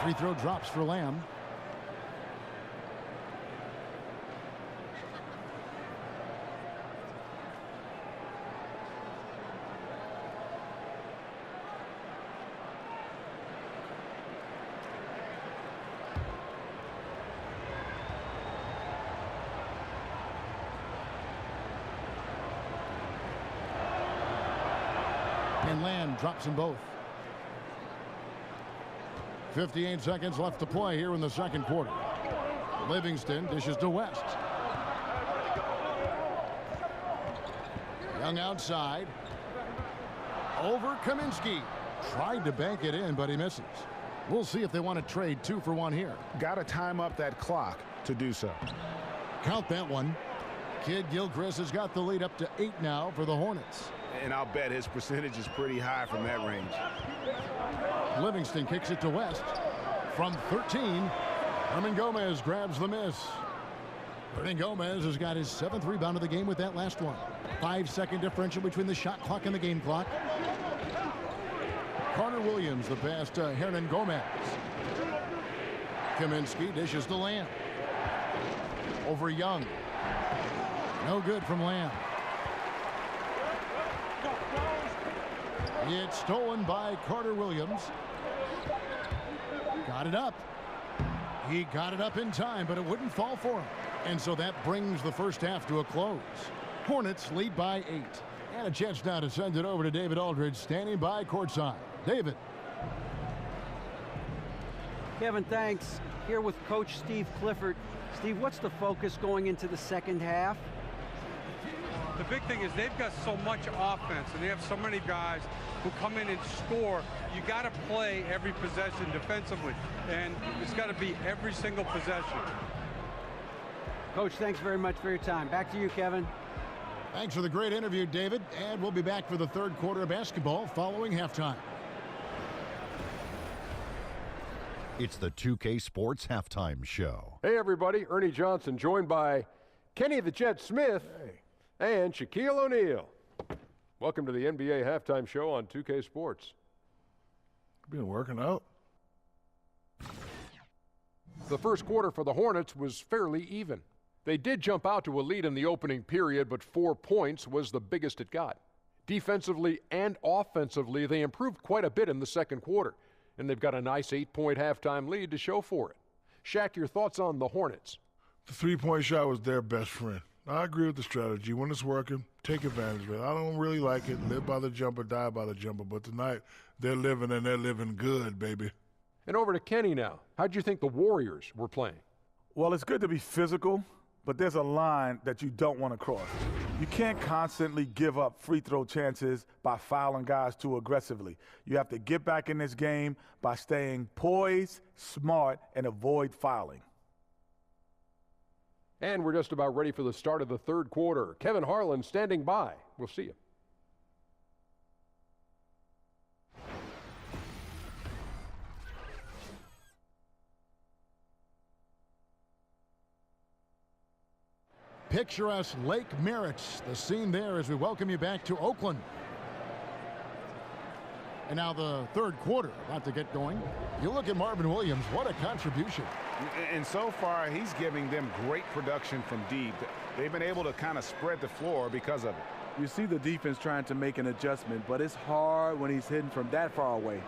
Speaker 6: Free throw drops for Lamb. And Lamb drops them both. 58 seconds left to play here in the second quarter. Livingston dishes to West. Young outside. Over Kaminsky. Tried to bank it in, but he misses. We'll see if they want to trade 2 for 1 here.
Speaker 11: Got to time up that clock to do so.
Speaker 6: Count that one. Kid Gilchrist has got the lead up to 8 now for the Hornets.
Speaker 7: And I'll bet his percentage is pretty high from that range.
Speaker 6: Livingston kicks it to West. From 13, Hernan Gomez grabs the miss. Hernan Gomez has got his 7th rebound of the game with that last one. 5-second differential between the shot clock and the game clock. Carter Williams, the pass to Hernan Gomez. Kaminsky dishes to Lamb. Over Young. No good from Lamb. It's stolen by Carter Williams. Got it up. He got it up in time, but it wouldn't fall for him. And so that brings the first half to a close. Hornets lead by 8. And a chance now to send it over to David Aldridge, standing by courtside. David.
Speaker 9: Kevin, thanks. Here with Coach Steve Clifford. Steve, what's the focus going into the second half?
Speaker 13: The big thing is they've got so much offense, and they have so many guys who come in and score. You got to play every possession defensively, and it's got to be every single possession.
Speaker 9: Coach, thanks very much for your time. Back to you, Kevin.
Speaker 6: Thanks for the great interview, David. And we'll be back for the third quarter of basketball following halftime.
Speaker 1: It's the 2K Sports Halftime Show.
Speaker 2: Hey, everybody. Ernie Johnson joined by Kenny the Jet Smith and Shaquille O'Neal. Welcome to the NBA Halftime Show on 2K Sports.
Speaker 4: Been working out.
Speaker 2: The first quarter for the Hornets was fairly even. They did jump out to a lead in the opening period, but 4 points was the biggest it got. Defensively and offensively, they improved quite a bit in the second quarter, and they've got a nice 8-point halftime lead to show for it. Shaq, your thoughts on the Hornets?
Speaker 4: The three-point shot was their best friend. I agree with the strategy. When it's working, take advantage of it. I don't really like it. Live by the jumper, die by the jumper. But tonight, they're living, and they're living good, baby.
Speaker 2: And over to Kenny now. How'd you think the Warriors were playing?
Speaker 3: Well, it's good to be physical, but there's a line that you don't want to cross. You can't constantly give up free throw chances by fouling guys too aggressively. You have to get back in this game by staying poised, smart, and avoid fouling.
Speaker 2: And we're just about ready for the start of the third quarter. Kevin Harlan standing by. We'll see you.
Speaker 6: Picturesque Lake Merritt's the scene there as we welcome you back to Oakland. And now the third quarter about to get going. You look at Marvin Williams, what a contribution.
Speaker 11: And so far, he's giving them great production from deep. They've been able to kind of spread the floor because of it.
Speaker 8: You see the defense trying to make an adjustment, but it's hard when he's hitting from that far away.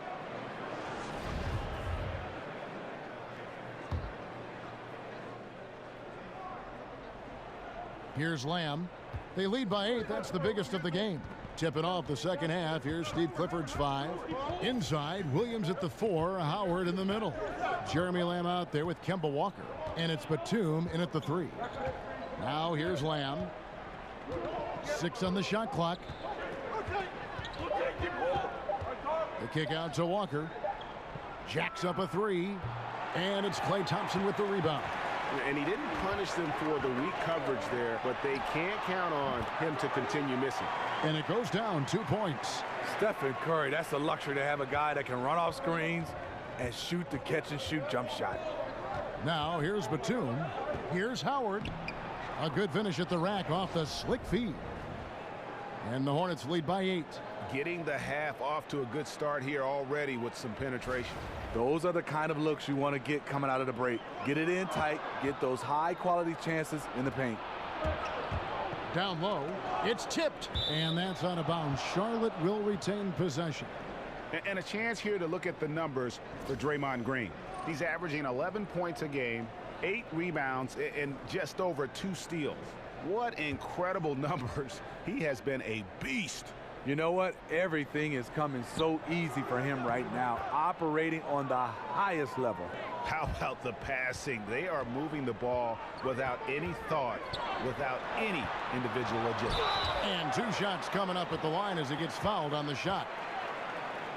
Speaker 6: Here's Lamb. They lead by 8. That's the biggest of the game. Tipping off the second half. Here's Steve Clifford's 5. Inside, Williams at the 4. Howard in the middle. Jeremy Lamb out there with Kemba Walker. And it's Batum in at the 3. Now here's Lamb. 6 on the shot clock. The kick out to Walker. Jacks up a 3. And it's Klay Thompson with the rebound.
Speaker 7: And he didn't punish them for the weak coverage there, but they can't count on him to continue missing.
Speaker 6: And it goes down 2 points.
Speaker 8: Stephen Curry, that's a luxury to have a guy that can run off screens and shoot the catch-and-shoot jump shot.
Speaker 6: Now here's Batum. Here's Howard. A good finish at the rack off the slick feed. And the Hornets lead by 8.
Speaker 11: Getting the half off to a good start here already with some penetration.
Speaker 8: Those are the kind of looks you want to get coming out of the break. Get it in tight, get those high-quality chances in the paint.
Speaker 6: Down low, it's tipped, and that's out of bounds. Charlotte will retain possession.
Speaker 11: And a chance here to look at the numbers for Draymond Green. He's averaging 11 points a game, 8 rebounds, and just over 2 steals. What incredible numbers. He has been a beast.
Speaker 8: You know what? Everything is coming so easy for him right now, operating on the highest level.
Speaker 11: How about the passing? They are moving the ball without any thought, without any individual agility.
Speaker 6: And 2 shots coming up at the line as he gets fouled on the shot.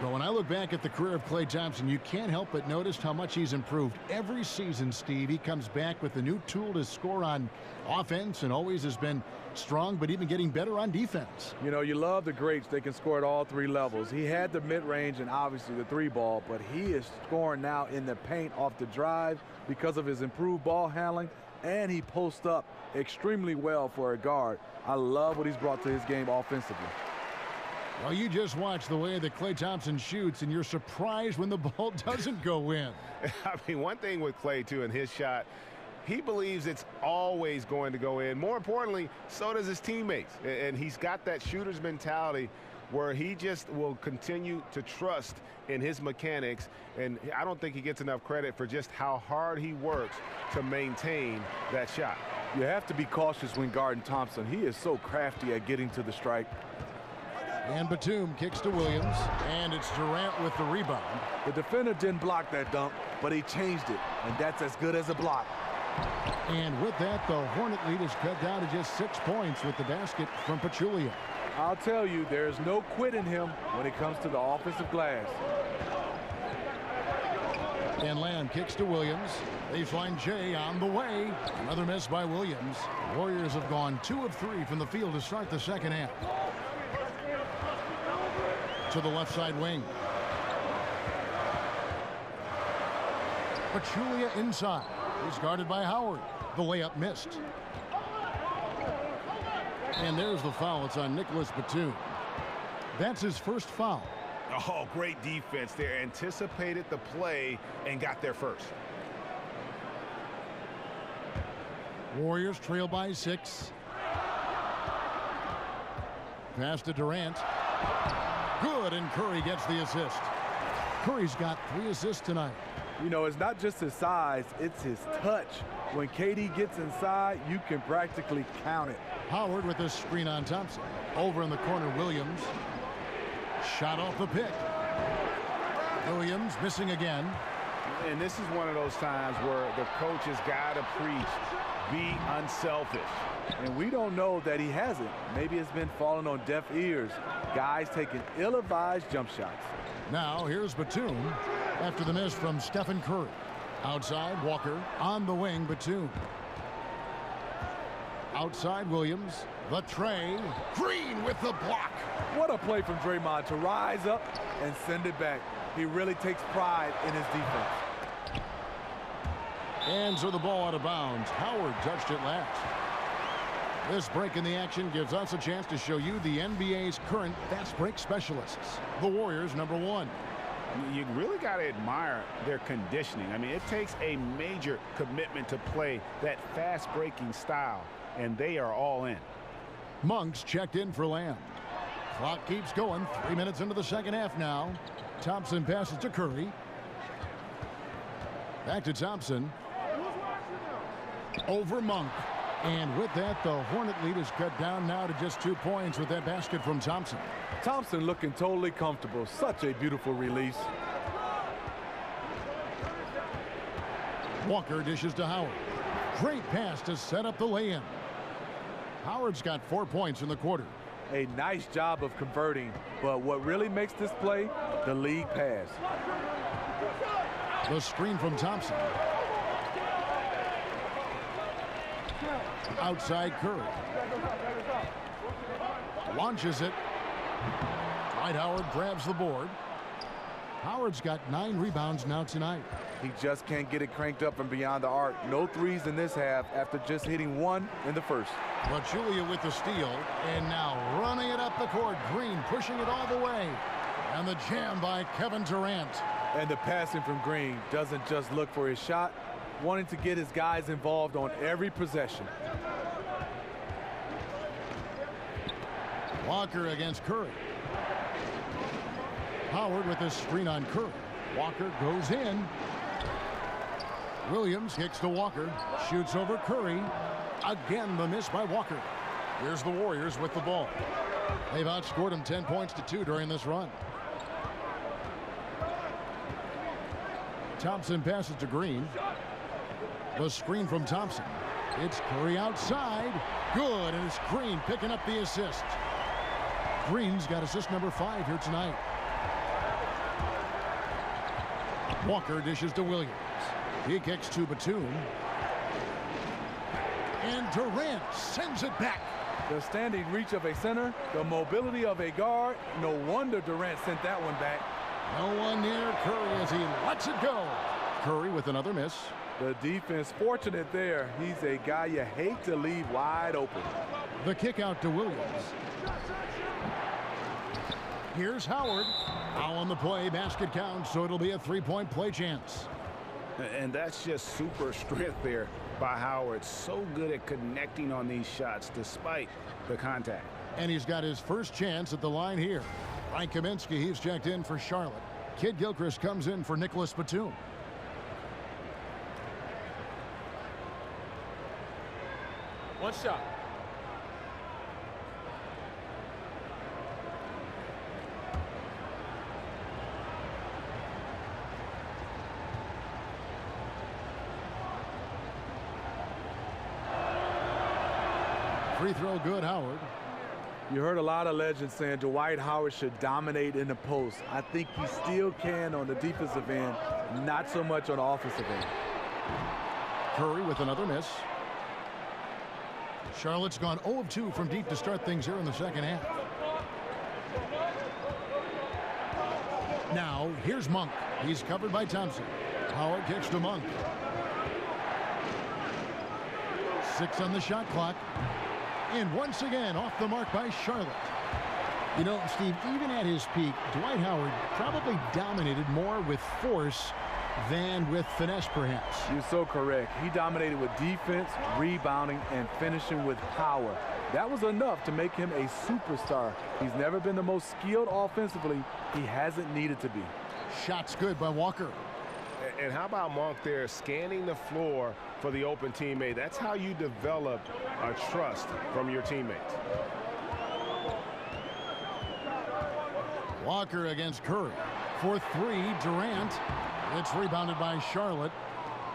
Speaker 6: But when I look back at the career of Klay Thompson, you can't help but notice how much he's improved. Every season, Steve, he comes back with a new tool to score on offense and always has been strong, but even getting better on defense.
Speaker 8: You know, you love the greats. They can score at all 3 levels. He had the mid-range and obviously the 3-ball, but he is scoring now in the paint off the drive because of his improved ball handling, and he posts up extremely well for a guard. I love what he's brought to his game offensively.
Speaker 6: Well, you just watch the way that Klay Thompson shoots, and you're surprised when the ball doesn't go in.
Speaker 11: I mean, one thing with Klay, too, in his shot, he believes it's always going to go in. More importantly, so does his teammates. And he's got that shooter's mentality where he just will continue to trust in his mechanics. And I don't think he gets enough credit for just how hard he works to maintain that shot.
Speaker 8: You have to be cautious when guarding Thompson. He is so crafty at getting to the strike.
Speaker 6: And Batum kicks to Williams, and it's Durant with the rebound.
Speaker 8: The defender didn't block that dunk, but he changed it, and that's as good as a block.
Speaker 6: And with that, the Hornet lead is cut down to just 6 points with the basket from Pachulia.
Speaker 8: I'll tell you, there's no quitting him when it comes to the offensive glass.
Speaker 6: And Lamb kicks to Williams. Baseline Jay on the way. Another miss by Williams. The Warriors have gone 2 of 3 from the field to start the second half. To the left side wing. Pachulia inside. He's guarded by Howard. The layup missed. And there's the foul. It's on Nicholas Batum. That's his first foul.
Speaker 11: Oh, great defense there. Anticipated the play and got there first.
Speaker 6: Warriors trail by 6. Pass to Durant. Good, and Curry gets the assist. Curry's got 3 assists tonight.
Speaker 8: You know, it's not just his size, it's his touch. When KD gets inside, you can practically count it.
Speaker 6: Howard with the screen on Thompson. Over in the corner, Williams. Shot off the pick. Williams missing again.
Speaker 7: And this is one of those times where the coach has got to preach, be unselfish.
Speaker 8: And we don't know that he hasn't. Maybe it's been falling on deaf ears. Guys taking ill-advised jump shots.
Speaker 6: Now here's Batum after the miss from Stephen Curry. Outside, Walker. On the wing, Batum. Outside, Williams. The tray. Green with the block.
Speaker 8: What a play from Draymond to rise up and send it back. He really takes pride in his defense.
Speaker 6: And so the ball out of bounds. Howard touched it last. This break in the action gives us a chance to show you the NBA's current fast break specialists. The Warriors, number 1.
Speaker 7: You really got to admire their conditioning. I mean, it takes a major commitment to play that fast breaking style, and they are all in.
Speaker 6: Monk's checked in for Lamb. Clock keeps going. 3 minutes into the second half now. Thompson passes to Curry. Back to Thompson. Over Monk. And with that, the Hornet lead is cut down now to just 2 points with that basket from Thompson.
Speaker 8: Thompson looking totally comfortable. Such a beautiful release.
Speaker 6: Walker dishes to Howard. Great pass to set up the lay-in. Howard's got 4 points in the quarter.
Speaker 8: A nice job of converting, but what really makes this play, the league pass.
Speaker 6: The screen from Thompson. Outside Curry. Launches it. Dwight Howard grabs the board. Howard's got 9 rebounds now tonight.
Speaker 8: He just can't get it cranked up from beyond the arc. No threes in this half after just hitting 1 in the first.
Speaker 6: But Julia with the steal, and now running it up the court. Green pushing it all the way. And the jam by Kevin Durant.
Speaker 8: And the passing from Green doesn't just look for his shot, wanting to get his guys involved on every possession.
Speaker 6: Walker against Curry. Howard with the screen on Curry. Walker goes in. Williams kicks to Walker. Shoots over Curry. Again, the miss by Walker. Here's the Warriors with the ball. They've outscored them 10 points to 2 during this run. Thompson passes to Green. The screen from Thompson. It's Curry outside. Good, and it's Green picking up the assist. Green's got assist number 5 here tonight. Walker dishes to Williams. He kicks to Batum. And Durant sends it back.
Speaker 8: The standing reach of a center, the mobility of a guard. No wonder Durant sent that one back.
Speaker 6: No one near Curry as he lets it go. Curry with another miss.
Speaker 8: The defense fortunate there. He's a guy you hate to leave wide open.
Speaker 6: The kick out to Williams. Here's Howard. Now on the play, basket counts, so it'll be a 3-point play chance.
Speaker 7: And that's just super strength there by Howard. So good at connecting on these shots despite the contact.
Speaker 6: And he's got his first chance at the line here. Frank Kaminsky, he's checked in for Charlotte. Kid Gilchrist comes in for Nicholas Batum.
Speaker 12: One shot.
Speaker 6: Free throw good, Howard.
Speaker 8: You heard a lot of legends saying Dwight Howard should dominate in the post. I think he still can on the defensive end, not so much on the offensive end.
Speaker 6: Curry with another miss. Charlotte's gone 0 of 2 from deep to start things here in the second half. Now, here's Monk. He's covered by Thompson. Howard kicks to Monk. 6 on the shot clock. And once again, off the mark by Charlotte. You know, Steve, even at his peak, Dwight Howard probably dominated more with force than with finesse, perhaps.
Speaker 8: You're so correct. He dominated with defense, rebounding, and finishing with power. That was enough to make him a superstar. He's never been the most skilled offensively. He hasn't needed to be.
Speaker 6: Shots good by Walker.
Speaker 11: And how about Monk there scanning the floor for the open teammate? That's how you develop a trust from your teammates.
Speaker 6: Walker against Curry. For three, Durant. It's rebounded by Charlotte.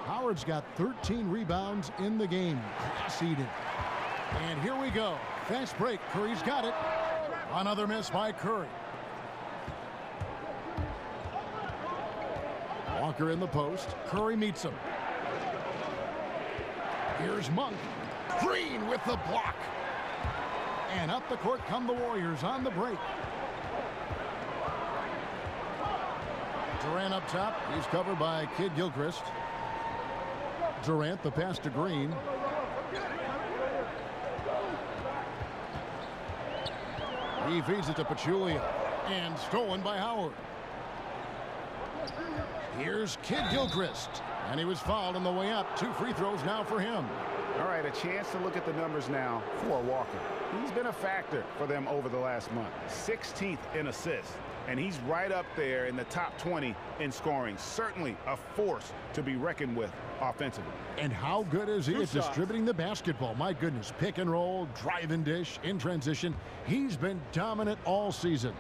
Speaker 6: Howard's got 13 rebounds in the game. Seeded. And here we go. Fast break. Curry's got it. Another miss by Curry. Walker in the post. Curry meets him. Here's Monk. Green with the block. And up the court come the Warriors on the break. Durant up top. He's covered by Kid Gilchrist. Durant, the pass to Green. He feeds it to Pachulia. And stolen by Howard. Here's Kid Gilchrist. And he was fouled on the way up. 2 free throws now for him.
Speaker 7: All right, a chance to look at the numbers now for Walker. He's been a factor for them over the last month. 16th in assists. And he's right up there in the top 20 in scoring. Certainly a force to be reckoned with offensively.
Speaker 6: And how good is he at distributing the basketball? My goodness, pick and roll, drive and dish, in transition. He's been dominant all season.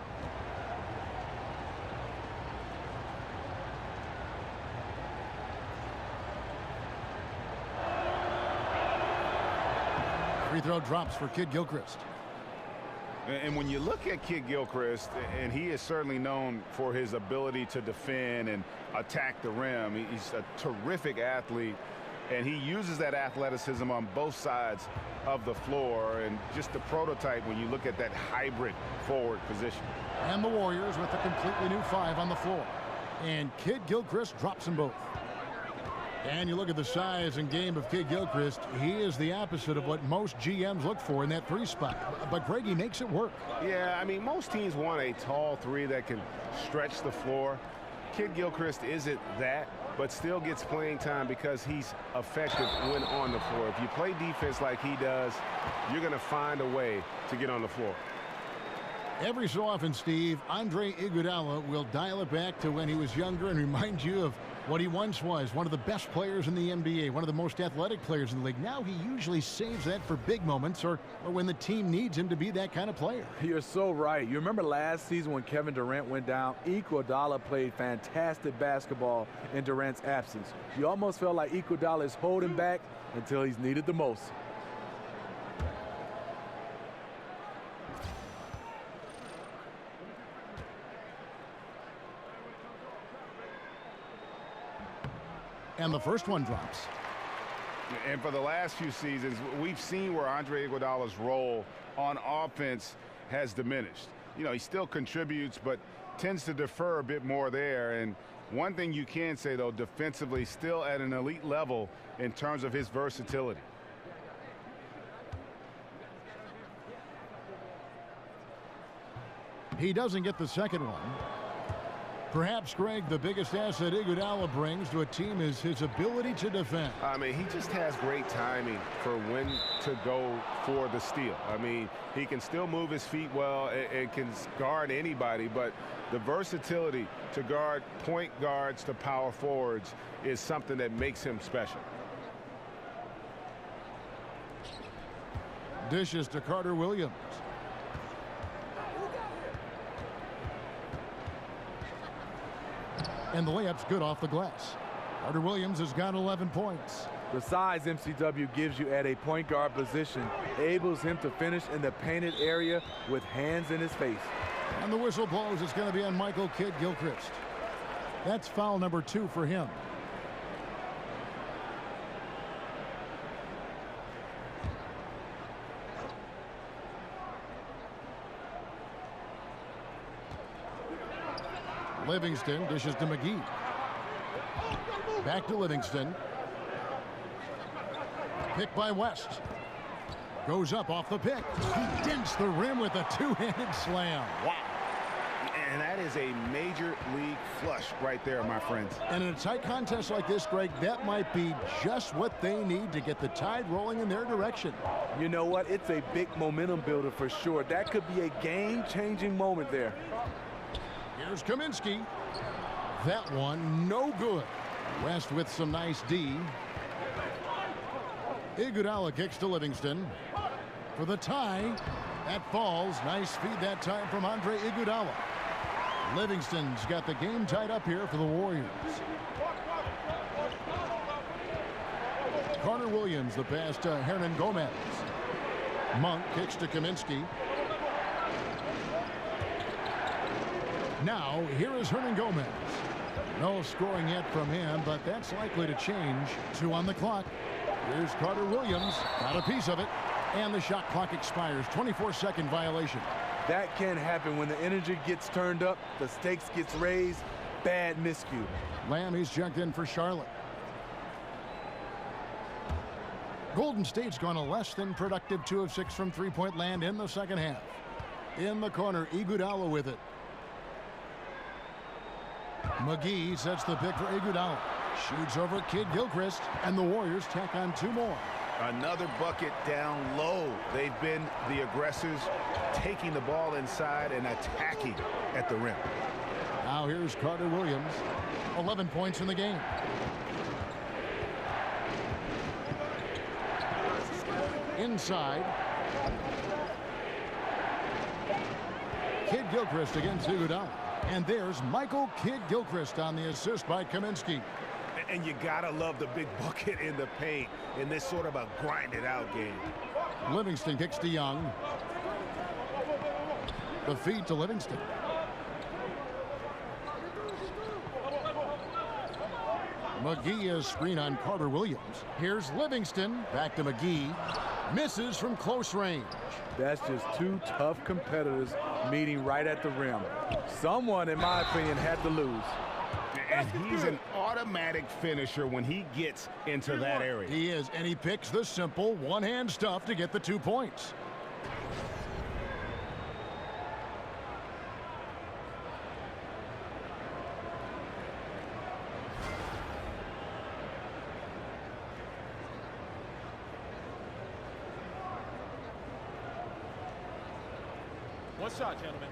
Speaker 6: Free throw drops for Kid Gilchrist.
Speaker 7: And when you look at Kid Gilchrist, and he is certainly known for his ability to defend and attack the rim. He's a terrific athlete, and he uses that athleticism on both sides of the floor, and just the prototype when you look at that hybrid forward position.
Speaker 6: And the Warriors with a completely new 5 on the floor. And Kid Gilchrist drops them both. And you look at the size and game of Kid Gilchrist, he is the opposite of what most GMs look for in that 3 spot. But Greg, he makes it work.
Speaker 11: Yeah, I mean, most teams want a tall 3 that can stretch the floor. Kid Gilchrist isn't that, but still gets playing time because he's effective when on the floor. If you play defense like he does, you're going to find a way to get on the floor.
Speaker 6: Every so often, Steve, Andre Iguodala will dial it back to when he was younger and remind you of what he once was, one of the best players in the NBA, one of the most athletic players in the league. Now he usually saves that for big moments or when the team needs him to be that kind of player.
Speaker 8: You're so right. You remember last season when Kevin Durant went down, Iguodala played fantastic basketball in Durant's absence. You almost felt like Iguodala is holding back until he's needed the most.
Speaker 6: And the first one drops.
Speaker 7: And for the last few seasons, we've seen where Andre Iguodala's role on offense has diminished. You know, he still contributes, but tends to defer a bit more there. And one thing you can say, though, defensively, still at an elite level in terms of his versatility.
Speaker 6: He doesn't get the second one. Perhaps, Greg, the biggest asset Iguodala brings to a team is his ability to defend.
Speaker 11: I mean, he just has great timing for when to go for the steal. I mean, he can still move his feet well and can guard anybody, but the versatility to guard point guards to power forwards is something that makes him special.
Speaker 6: Dishes to Carter Williams. And the layup's good off the glass. Carter Williams has got 11 points.
Speaker 8: The size MCW gives you at a point guard position enables him to finish in the painted area with hands in his face.
Speaker 6: And the whistle blows. It's going to be on Michael Kidd Gilchrist. That's foul number 2 for him. Livingston dishes to McGee. Back to Livingston. Pick by West. Goes up off the pick. He dents the rim with a 2-handed slam. Wow.
Speaker 7: And that is a major league flush right there, my friends.
Speaker 6: And in a tight contest like this, Greg, that might be just what they need to get the tide rolling in their direction.
Speaker 8: You know what? It's a big momentum builder for sure. That could be a game-changing moment there.
Speaker 6: Here's Kaminsky. That one, no good. West with some nice D. Iguodala kicks to Livingston for the tie. That falls. Nice feed that time from Andre Iguodala. Livingston's got the game tied up here for the Warriors. Carter Williams, the pass to Hernan Gomez. Monk kicks to Kaminsky. Now, here is Hernan Gomez. No scoring yet from him, but that's likely to change. 2 on the clock. Here's Carter Williams. Got a piece of it. And the shot clock expires. 24-second violation.
Speaker 8: That can happen when the energy gets turned up, the stakes gets raised. Bad miscue.
Speaker 6: Lamb, he's checked in for Charlotte. Golden State's gone a less than productive 2 of 6 from three-point land in the second half. In the corner, Iguodala with it. McGee sets the pick for Iguodala. Shoots over Kid Gilchrist, and the Warriors tack on 2 more.
Speaker 11: Another bucket down low. They've been the aggressors, taking the ball inside and attacking at the rim.
Speaker 6: Now here's Carter Williams. 11 points in the game. Inside. Kid Gilchrist against Iguodala. And there's Michael Kid Gilchrist on the assist by Kaminsky.
Speaker 11: And you gotta love the big bucket in the paint in this sort of a grinded-out game.
Speaker 6: Livingston kicks to Young. The feed to Livingston. McGee is screen on Carter Williams. Here's Livingston. Back to McGee. Misses from close range.
Speaker 8: That's just 2 tough competitors meeting right at the rim. Someone, in my opinion, had to lose.
Speaker 11: And he's an automatic finisher when he gets into that area.
Speaker 6: He is, and he picks the simple one-hand stuff to get the 2 points.
Speaker 12: One shot, gentlemen.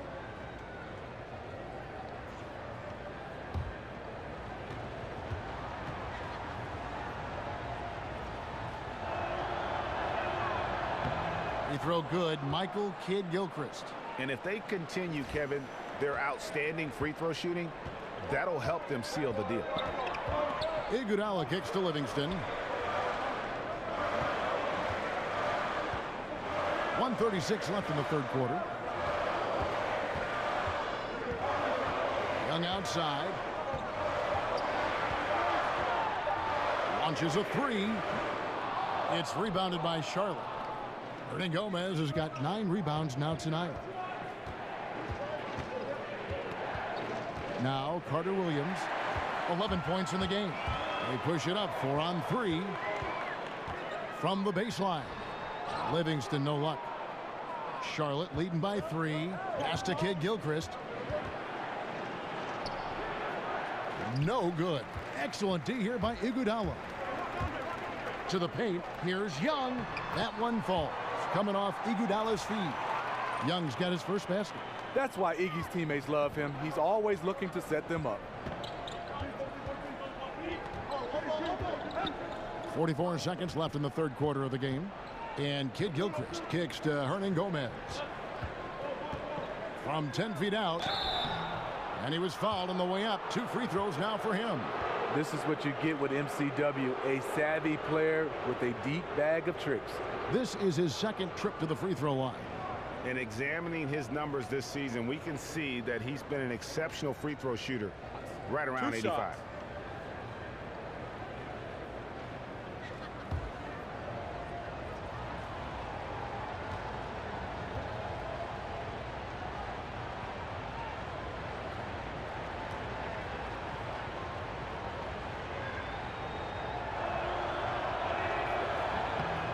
Speaker 6: He throw good, Michael Kid Gilchrist.
Speaker 11: And if they continue, Kevin, their outstanding free throw shooting, that'll help them seal the deal.
Speaker 6: Iguodala kicks to Livingston. 1:36 left in the third quarter. Young outside. Launches a 3. It's rebounded by Charlotte. Hernan Gomez has got 9 rebounds now tonight. Now Carter Williams. 11 points in the game. They push it up 4 on 3. From the baseline. Livingston no luck. Charlotte leading by 3. Pass to Kid Gilchrist. No good. Excellent D here by Iguodala. To the paint. Here's Young. That one falls. Coming off Iguodala's feed. Young's got his first basket.
Speaker 8: That's why Iggy's teammates love him. He's always looking to set them up.
Speaker 6: 44 seconds left in the third quarter of the game. And Kid Gilchrist kicks to Hernan Gomez. From 10 feet out. And he was fouled on the way up. 2 free throws now for him.
Speaker 8: This is what you get with MCW, a savvy player with a deep bag of tricks.
Speaker 6: This is his second trip to the free throw line.
Speaker 11: And examining his numbers this season, we can see that he's been an exceptional free throw shooter, right around 85.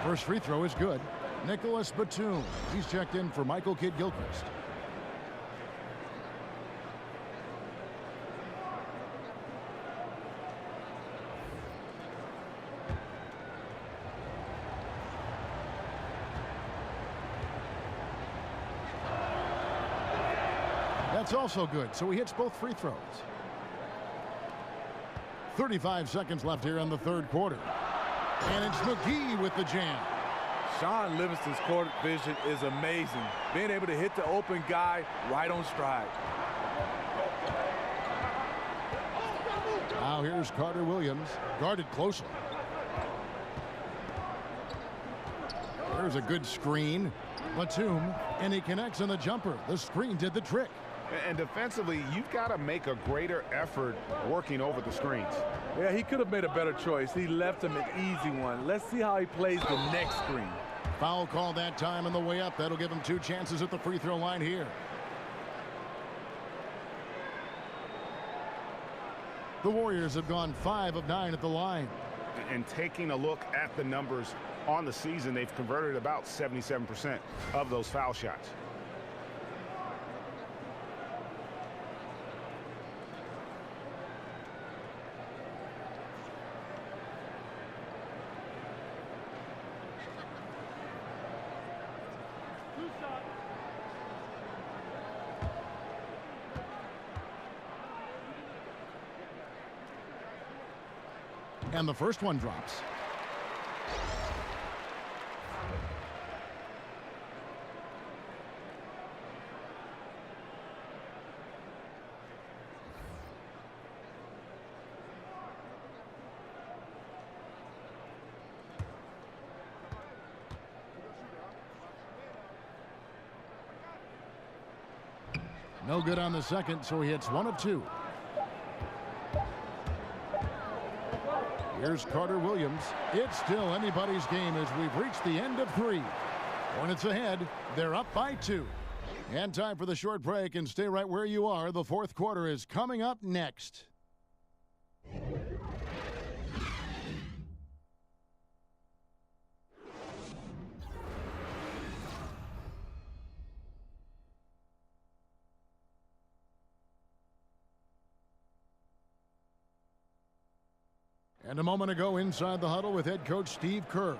Speaker 6: First free throw is good. Nicholas Batum. He's checked in for Michael Kid Gilchrist. That's also good, so he hits both free throws. 35 seconds left here in the third quarter. And it's McGee with the jam.
Speaker 8: Sean Livingston's court vision is amazing. Being able to hit the open guy right on stride.
Speaker 6: Now here's Carter Williams, guarded closely. There's a good screen. Batum, and he connects on the jumper. The screen did the trick.
Speaker 11: And defensively, you've got to make a greater effort working over the screens.
Speaker 8: Yeah, he could have made a better choice. He left him an easy one. Let's see how he plays the next screen.
Speaker 6: Foul call that time on the way up. That'll give him 2 chances at the free throw line here. The Warriors have gone 5 of 9 at the line.
Speaker 11: And taking a look at the numbers on the season, they've converted about 77% of those foul shots.
Speaker 6: And the first one drops. No good on the second, so he hits 1 of 2. Here's Carter Williams. It's still anybody's game as we've reached the end of 3. Hornets ahead. They're up by 2. And time for the short break, and stay right where you are. The fourth quarter is coming up next. And a moment ago inside the huddle with head coach Steve Kerr.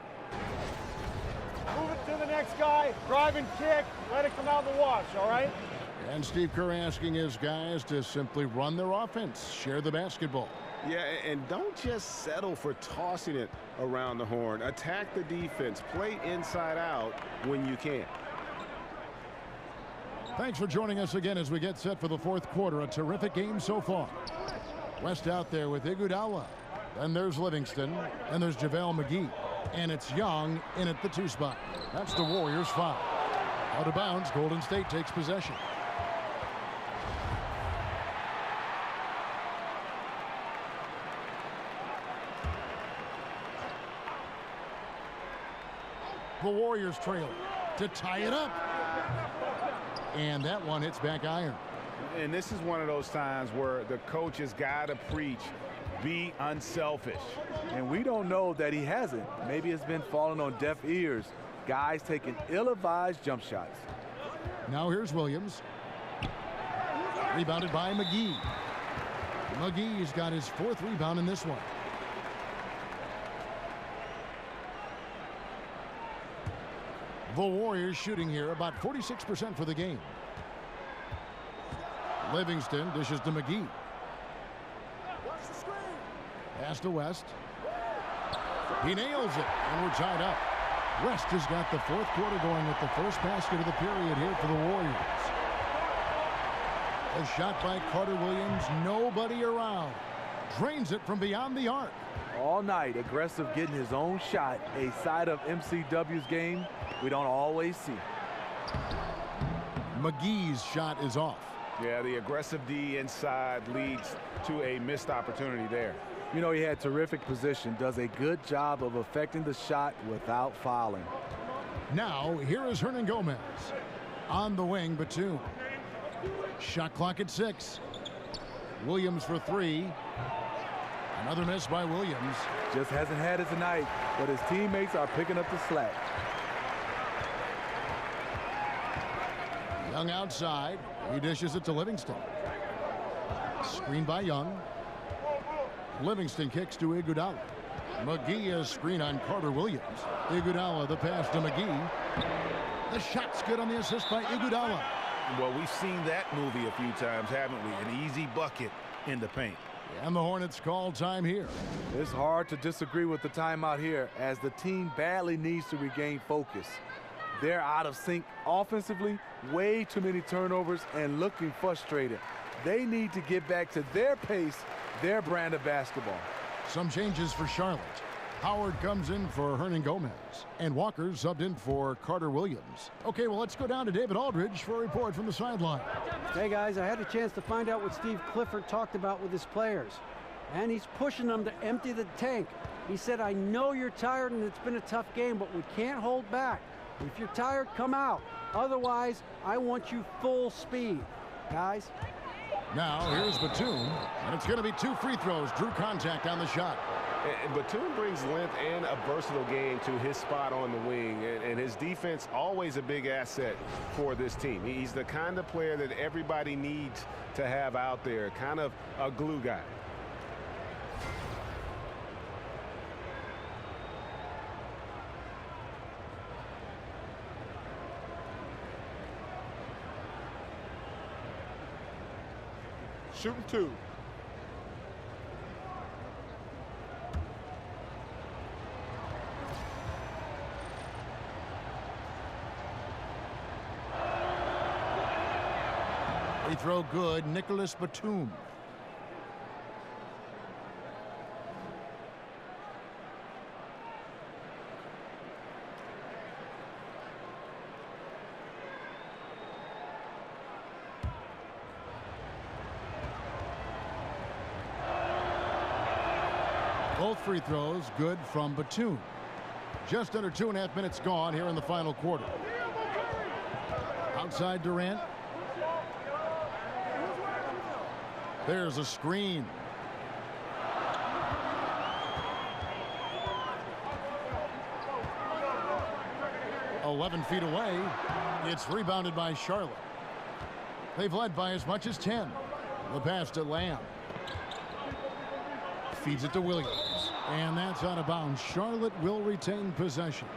Speaker 14: Move it to the next guy, drive and kick, let it come out of the wash, all right?
Speaker 6: And Steve Kerr asking his guys to simply run their offense, share the basketball.
Speaker 11: Yeah, and don't just settle for tossing it around the horn. Attack the defense, play inside out when you can.
Speaker 6: Thanks for joining us again as we get set for the fourth quarter. A terrific game so far. West out there with Iguodala. Then there's Livingston, and there's JaVale McGee. And it's Young in at the 2 spot. That's the Warriors' foul. Out of bounds, Golden State takes possession. The Warriors trail to tie it up. And that one hits back iron.
Speaker 11: And this is one of those times where the coach has got to preach, be unselfish.
Speaker 8: And we don't know that he hasn't. Maybe it's been falling on deaf ears. Guys taking ill-advised jump shots.
Speaker 6: Now here's Williams. Rebounded by McGee. McGee's got his 4th rebound in this one. The Warriors shooting here about 46% for the game. Livingston dishes to McGee. Pass to West. He nails it, and we're tied up. West has got the fourth quarter going with the first basket of the period here for the Warriors. A shot by Carter Williams, nobody around. Drains it from beyond the arc.
Speaker 8: All night, aggressive getting his own shot, a side of MCW's game we don't always see.
Speaker 6: McGee's shot is off.
Speaker 11: Yeah, the aggressive D inside leads to a missed opportunity there.
Speaker 8: You know, he had terrific position, does a good job of affecting the shot without fouling.
Speaker 6: Now, here is Hernan Gomez. On the wing, Batum. Shot clock at 6. Williams for 3. Another miss by Williams.
Speaker 8: Just hasn't had his night, but his teammates are picking up the slack.
Speaker 6: Young outside. He dishes it to Livingston. Screen by Young. Livingston kicks to Iguodala. McGee has screen on Carter Williams. Iguodala, the pass to McGee. The shot's good on the assist by Iguodala.
Speaker 15: Well, we've seen that movie a few times, haven't we? An easy bucket in the paint.
Speaker 6: And the Hornets call time here.
Speaker 8: It's hard to disagree with the timeout here, as the team badly needs to regain focus. They're out of sync offensively, way too many turnovers, and looking frustrated. They need to get back to their pace, their brand of basketball.
Speaker 6: Some changes for Charlotte. Howard comes in for Hernan Gomez, and Walker subbed in for Carter Williams. Okay, well, let's go down to David Aldridge for a report from the sideline.
Speaker 9: Hey, guys, I had a chance to find out what Steve Clifford talked about with his players, and he's pushing them to empty the tank. He said, I know you're tired and it's been a tough game, but we can't hold back. If you're tired, come out. Otherwise, I want you full speed. Guys?
Speaker 6: Now, here's Batum, and it's going to be 2 free throws. Drew contact on the shot.
Speaker 11: And Batum brings length and a versatile game to his spot on the wing, and his defense always a big asset for this team. He's the kind of player that everybody needs to have out there, kind of a glue guy.
Speaker 12: Shooting 2.
Speaker 6: Free throw good, Nicholas Batum. Both free throws good from Batum. Just under 2.5 minutes gone here in the final quarter. Outside Durant. There's a screen. "11 feet away. It's rebounded by Charlotte. They've led by as much as 10. The pass to Lamb. Feeds it to Williams. And that's out of bounds. Charlotte will retain possession.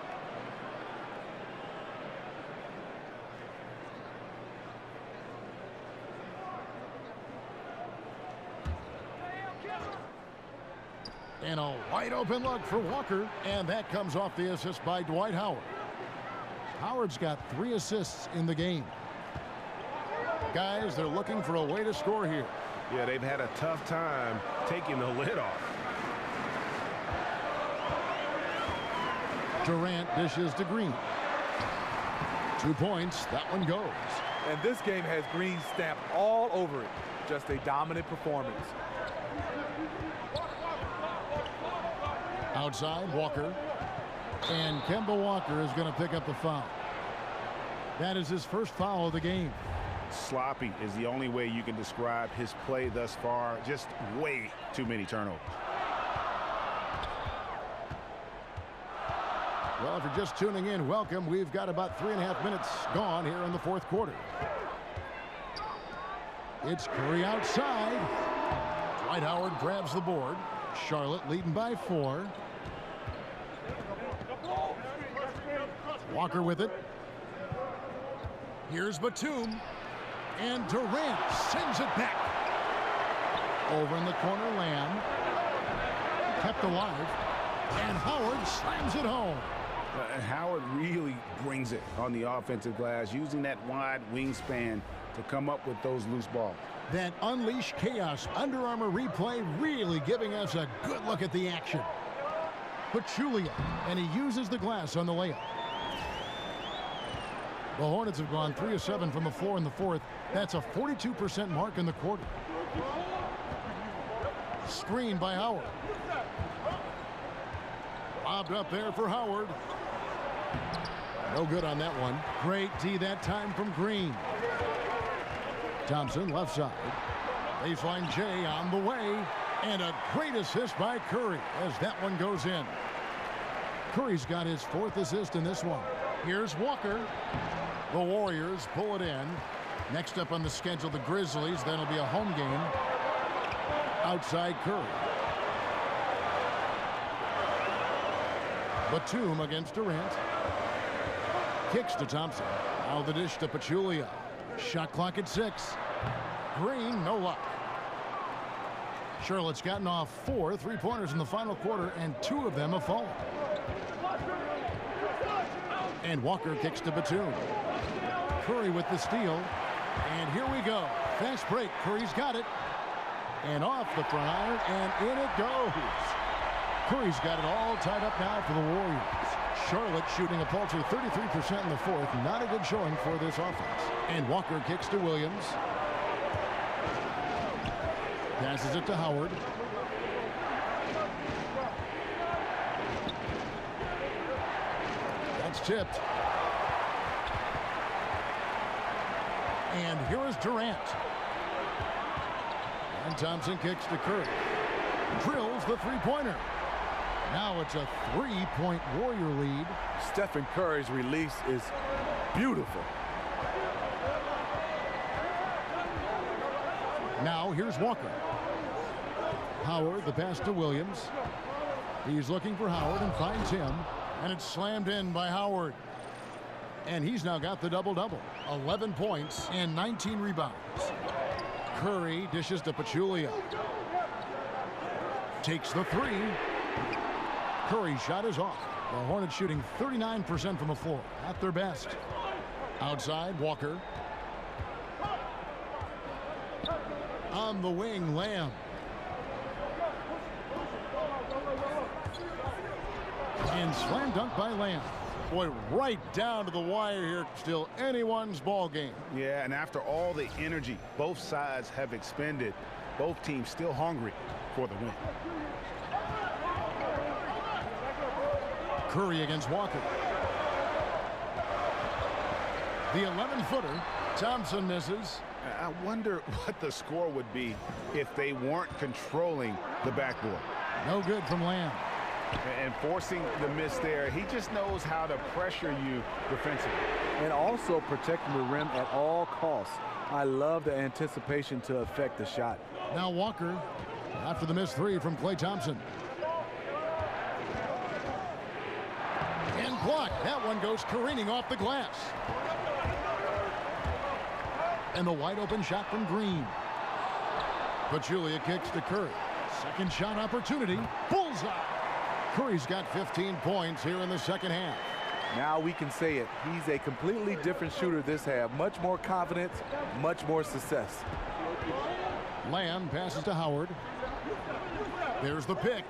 Speaker 6: And a wide open look for Walker, and that comes off the assist by Dwight Howard. Howard's got 3 assists in the game. Guys, they're looking for a way to score here.
Speaker 11: Yeah, they've had a tough time taking the lid off.
Speaker 6: Durant dishes to Green. 2 points, that one goes.
Speaker 8: And this game has Green stamped all over it. Just a dominant performance.
Speaker 6: Outside, Walker. And Kemba Walker is going to pick up the foul. That is his first foul of the game.
Speaker 15: Sloppy is the only way you can describe his play thus far. Just way too many turnovers.
Speaker 6: Well, if you're just tuning in, welcome. We've got about 3.5 minutes gone here in the fourth quarter. It's Curry outside. Dwight Howard grabs the board. Charlotte leading by 4. Walker with it. Here's Batum. And Durant sends it back. Over in the corner, Lamb. Kept alive. And Howard slams it home.
Speaker 15: Howard really brings it on the offensive glass, using that wide wingspan to come up with those loose balls.
Speaker 6: That Unleash Chaos Under Armour replay really giving us a good look at the action. Pachulia, and he uses the glass on the layup. The Hornets have gone 3 of 7 from the floor in the fourth. That's a 42% mark in the quarter. Screen by Howard. Lobbed up there for Howard. No good on that one. Great D that time from Green. Thompson left side. Baseline J on the way. And a great assist by Curry as that one goes in. Curry's got his 4th assist in this one. Here's Walker. The Warriors pull it in. Next up on the schedule, the Grizzlies. That'll be a home game. Outside Curry. Batum against Durant. Kicks to Thompson. Now the dish to Pachulia. Shot clock at 6. Green, no luck. Charlotte's gotten off 4 3-pointers in the final quarter, and 2 of them have fallen. And Walker kicks to Batum. Curry with the steal. And here we go. Fast break. Curry's got it. And off the front iron, and in it goes. Curry's got it all tied up now for the Warriors. Charlotte shooting a paltry 33% in the fourth. Not a good showing for this offense. And Walker kicks to Williams. Passes it to Howard. That's tipped. And here is Durant. And Thompson kicks to Curry. Drills the three-pointer. Now it's a 3-point Warrior lead.
Speaker 8: Stephen Curry's release is beautiful.
Speaker 6: Now here's Walker. Howard, the pass to Williams. He's looking for Howard and finds him. And it's slammed in by Howard. And he's now got the double-double. 11 points and 19 rebounds. Curry dishes to Pachulia. Takes the three. Curry's shot is off. The Hornets shooting 39% from the floor. At their best. Outside, Walker. On the wing, Lamb. And slam dunk by Lamb. Boy, right down to the wire here. Still anyone's ball game.
Speaker 15: Yeah, and after all the energy both sides have expended, both teams still hungry for the win.
Speaker 6: Curry against Walker. The 11-footer. Thompson misses.
Speaker 15: I wonder what the score would be if they weren't controlling the backboard.
Speaker 6: No good from Lamb.
Speaker 15: And forcing the miss there, he just knows how to pressure you defensively.
Speaker 8: And also protecting the rim at all costs. I love the anticipation to affect the shot.
Speaker 6: Now Walker after the missed three from Klay Thompson. And blocked. That one goes careening off the glass. And the wide open shot from Green. Pachulia kicks to Curry. Second shot opportunity. Bullseye. Curry's got 15 points here in the second half.
Speaker 8: Now we can say it. He's a completely different shooter this half. Much more confidence, much more success.
Speaker 6: Lamb passes to Howard. There's the pick.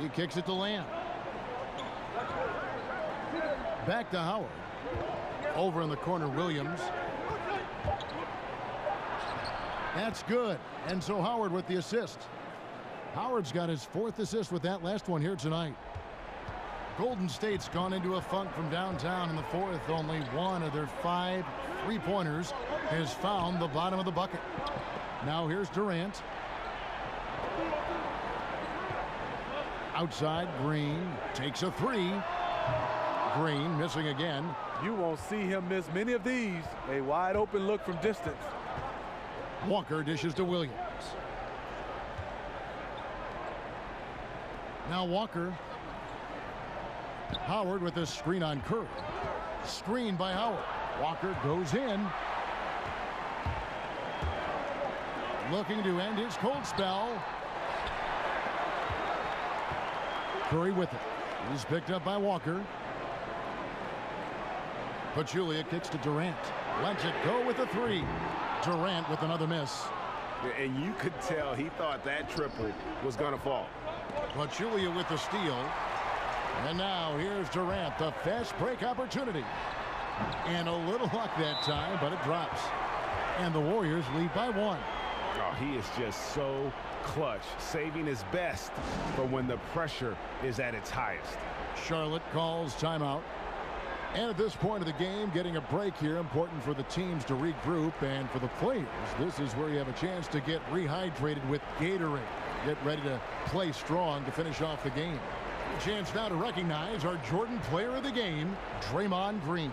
Speaker 6: He kicks it to Lamb. Back to Howard. Over in the corner, Williams. That's good. And so Howard with the assist. Howard's got his 4th assist with that last one here tonight. Golden State's gone into a funk from downtown in the 4th. Only one of their 5 3-pointers has found the bottom of the bucket. Now here's Durant. Outside, Green takes a 3. Green missing again.
Speaker 8: You won't see him miss many of these. A wide open look from distance.
Speaker 6: Walker dishes to Williams. Now Walker. Howard with a screen on Curry. Screen by Howard. Walker goes in. Looking to end his cold spell. Curry with it. He's picked up by Walker. Pachulia kicks to Durant. Lets it go with a 3. Durant with another miss.
Speaker 11: And you could tell he thought that triple was going to fall.
Speaker 6: Pachulia with the steal. And now here's Durant, the fast break opportunity. And a little luck that time, but it drops. And the Warriors lead by 1.
Speaker 11: Oh, he is just so clutch, saving his best for when the pressure is at its highest.
Speaker 6: Charlotte calls timeout. And at this point of the game, getting a break here, important for the teams to regroup, and for the players, this is where you have a chance to get rehydrated with Gatorade. Get ready to play strong to finish off the game. A chance now to recognize our Jordan player of the game, Draymond Green.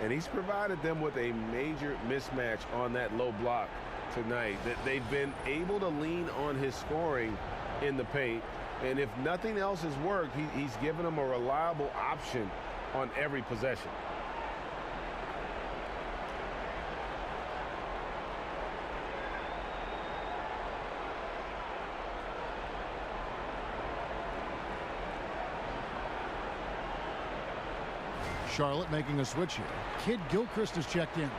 Speaker 11: And he's provided them with a major mismatch on that low block tonight. That they've been able to lean on his scoring in the paint. And if nothing else has worked, he's given them a reliable option on every possession.
Speaker 6: Charlotte making a switch here. Kid Gilchrist has checked in.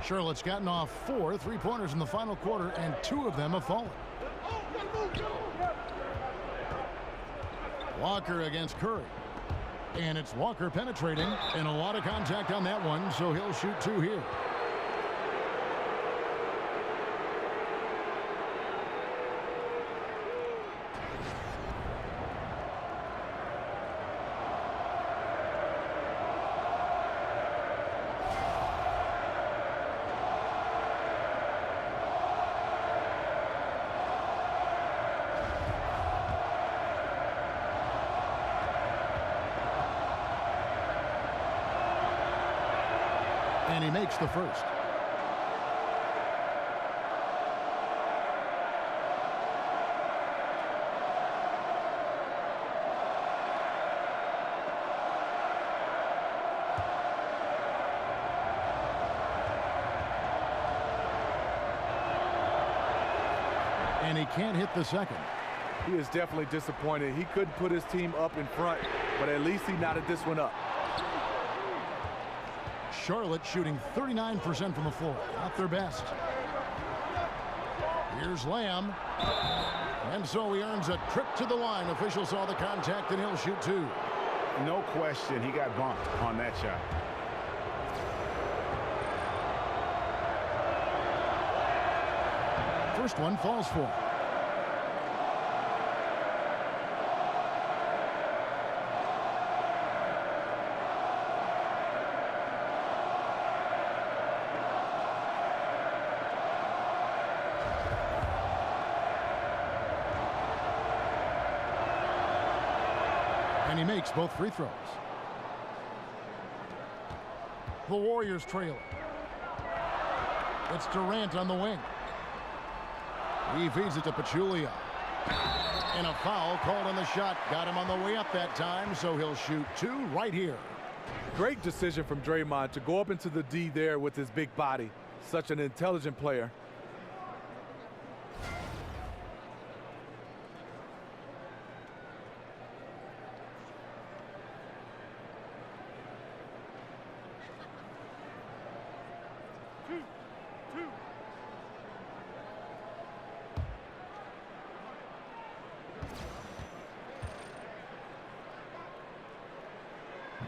Speaker 6: Charlotte's gotten off 4 3-pointers in the final quarter, and 2 of them have fallen. Walker against Curry. And it's Walker penetrating, and a lot of contact on that one, so he'll shoot 2 here. And he makes the first. And he can't hit the second.
Speaker 8: He is definitely disappointed. He couldn't put his team up in front, but at least he knotted this one up.
Speaker 6: Charlotte shooting 39% from the floor. Not their best. Here's Lamb. And so he earns a trip to the line. Official saw the contact, and he'll shoot 2.
Speaker 15: No question, he got bumped on that shot.
Speaker 6: First one falls for him. And he makes both free throws. The Warriors trail. It's Durant on the wing. He feeds it to Pachulia. And a foul called on the shot. Got him on the way up that time, so he'll shoot 2 right here.
Speaker 8: Great decision from Draymond to go up into the D there with his big body. Such an intelligent player.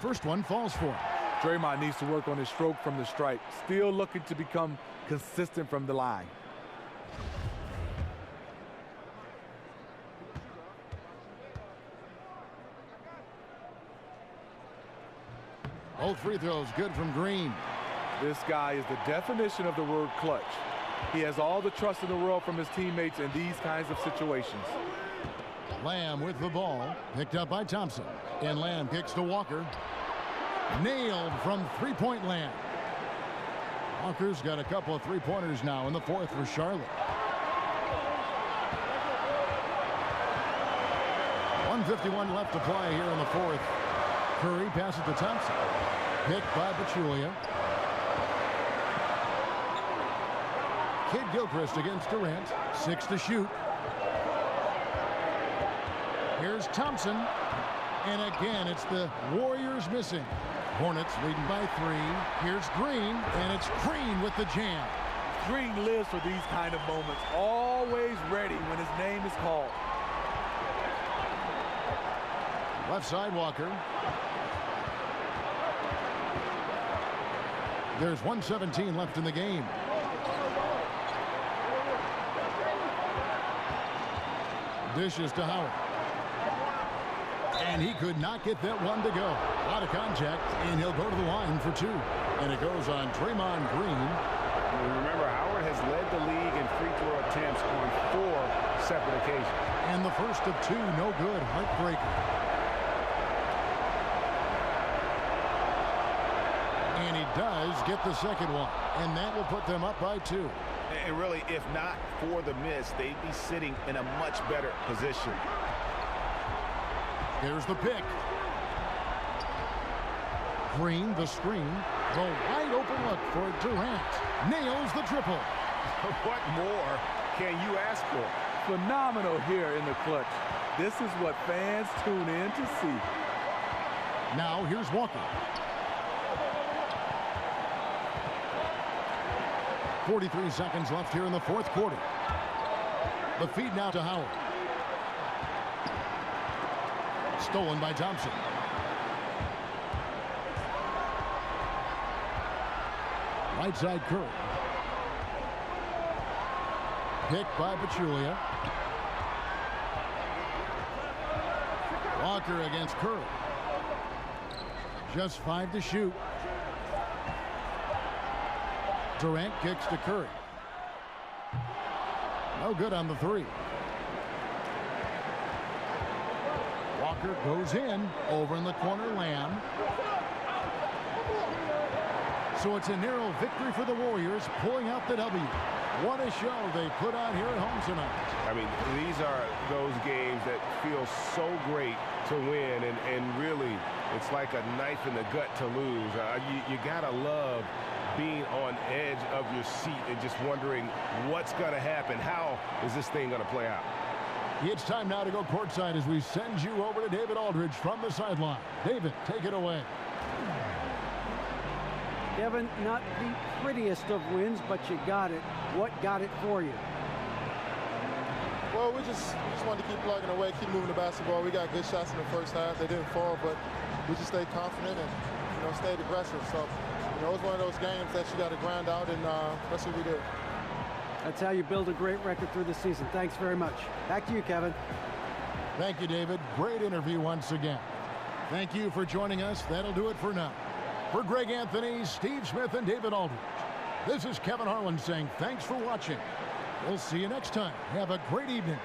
Speaker 6: First one falls for him.
Speaker 8: Draymond needs to work on his stroke from the stripe. Still looking to become consistent from the line.
Speaker 6: Both free throws good from Green.
Speaker 8: This guy is the definition of the word clutch. He has all the trust in the world from his teammates in these kinds of situations.
Speaker 6: Lamb with the ball, picked up by Thompson. And Lamb kicks to Walker. Nailed from three-point land. Walker's got a couple of three-pointers now in the fourth for Charlotte. 1:51 left to play here in the fourth. Curry passes to Thompson. Picked by Pachulia. Kid Gilchrist against Durant. 6 to shoot. Here's Thompson. And again, it's the Warriors missing. Hornets leading by 3. Here's Green, and it's Green with the jam.
Speaker 8: Green lives for these kind of moments. Always ready when his name is called.
Speaker 6: Left side, Walker. There's 1:17 left in the game. Dishes to Howard. And he could not get that one to go. A lot of contact, and he'll go to the line for 2. And it goes on Draymond Green.
Speaker 15: Remember, Howard has led the league in free throw attempts on 4 separate occasions.
Speaker 6: And the first of 2, no good. Heartbreaker. And he does get the second one. And that will put them up by 2.
Speaker 15: And really, if not for the miss, they'd be sitting in a much better position.
Speaker 6: Here's the pick. Green, the screen. The wide open look for Durant. Nails the triple.
Speaker 15: What more can you ask for?
Speaker 8: phenomenal here in the clutch. This is what fans tune in to see.
Speaker 6: Now here's Walker. 43 seconds left here in the fourth quarter. The feed now to Howard. Stolen by Thompson. Right side Curry. Picked by Pachulia. Walker against Curry. Just 5 to shoot. Durant kicks to Curry. No good on the 3. Walker goes in. Over in the corner, Lamb. So it's a narrow victory for the Warriors, pulling out the W. What a show they put on here at home tonight.
Speaker 11: I mean, these are those games that feel so great to win, and really, it's like a knife in the gut to lose. You gotta love being on edge of your seat and just wondering what's gonna happen. How is this thing gonna play out?
Speaker 6: It's time now to go courtside as we send you over to David Aldridge from the sideline. David, take it away.
Speaker 9: Kevin, not the prettiest of wins, but you got it. What got it for you?
Speaker 16: Well, we just wanted to keep plugging away, keep moving the basketball. We got good shots in the first half. They didn't fall, but we just stayed confident and, stayed aggressive. So, it was one of those games that you got to grind out, and that's what we did.
Speaker 9: That's how you build a great record through the season. Thanks very much. Back to you, Kevin.
Speaker 6: Thank you, David. Great interview once again. Thank you for joining us. That'll do it for now. For Greg Anthony, Steve Smith, and David Aldridge, this is Kevin Harlan saying thanks for watching. We'll see you next time. Have a great evening.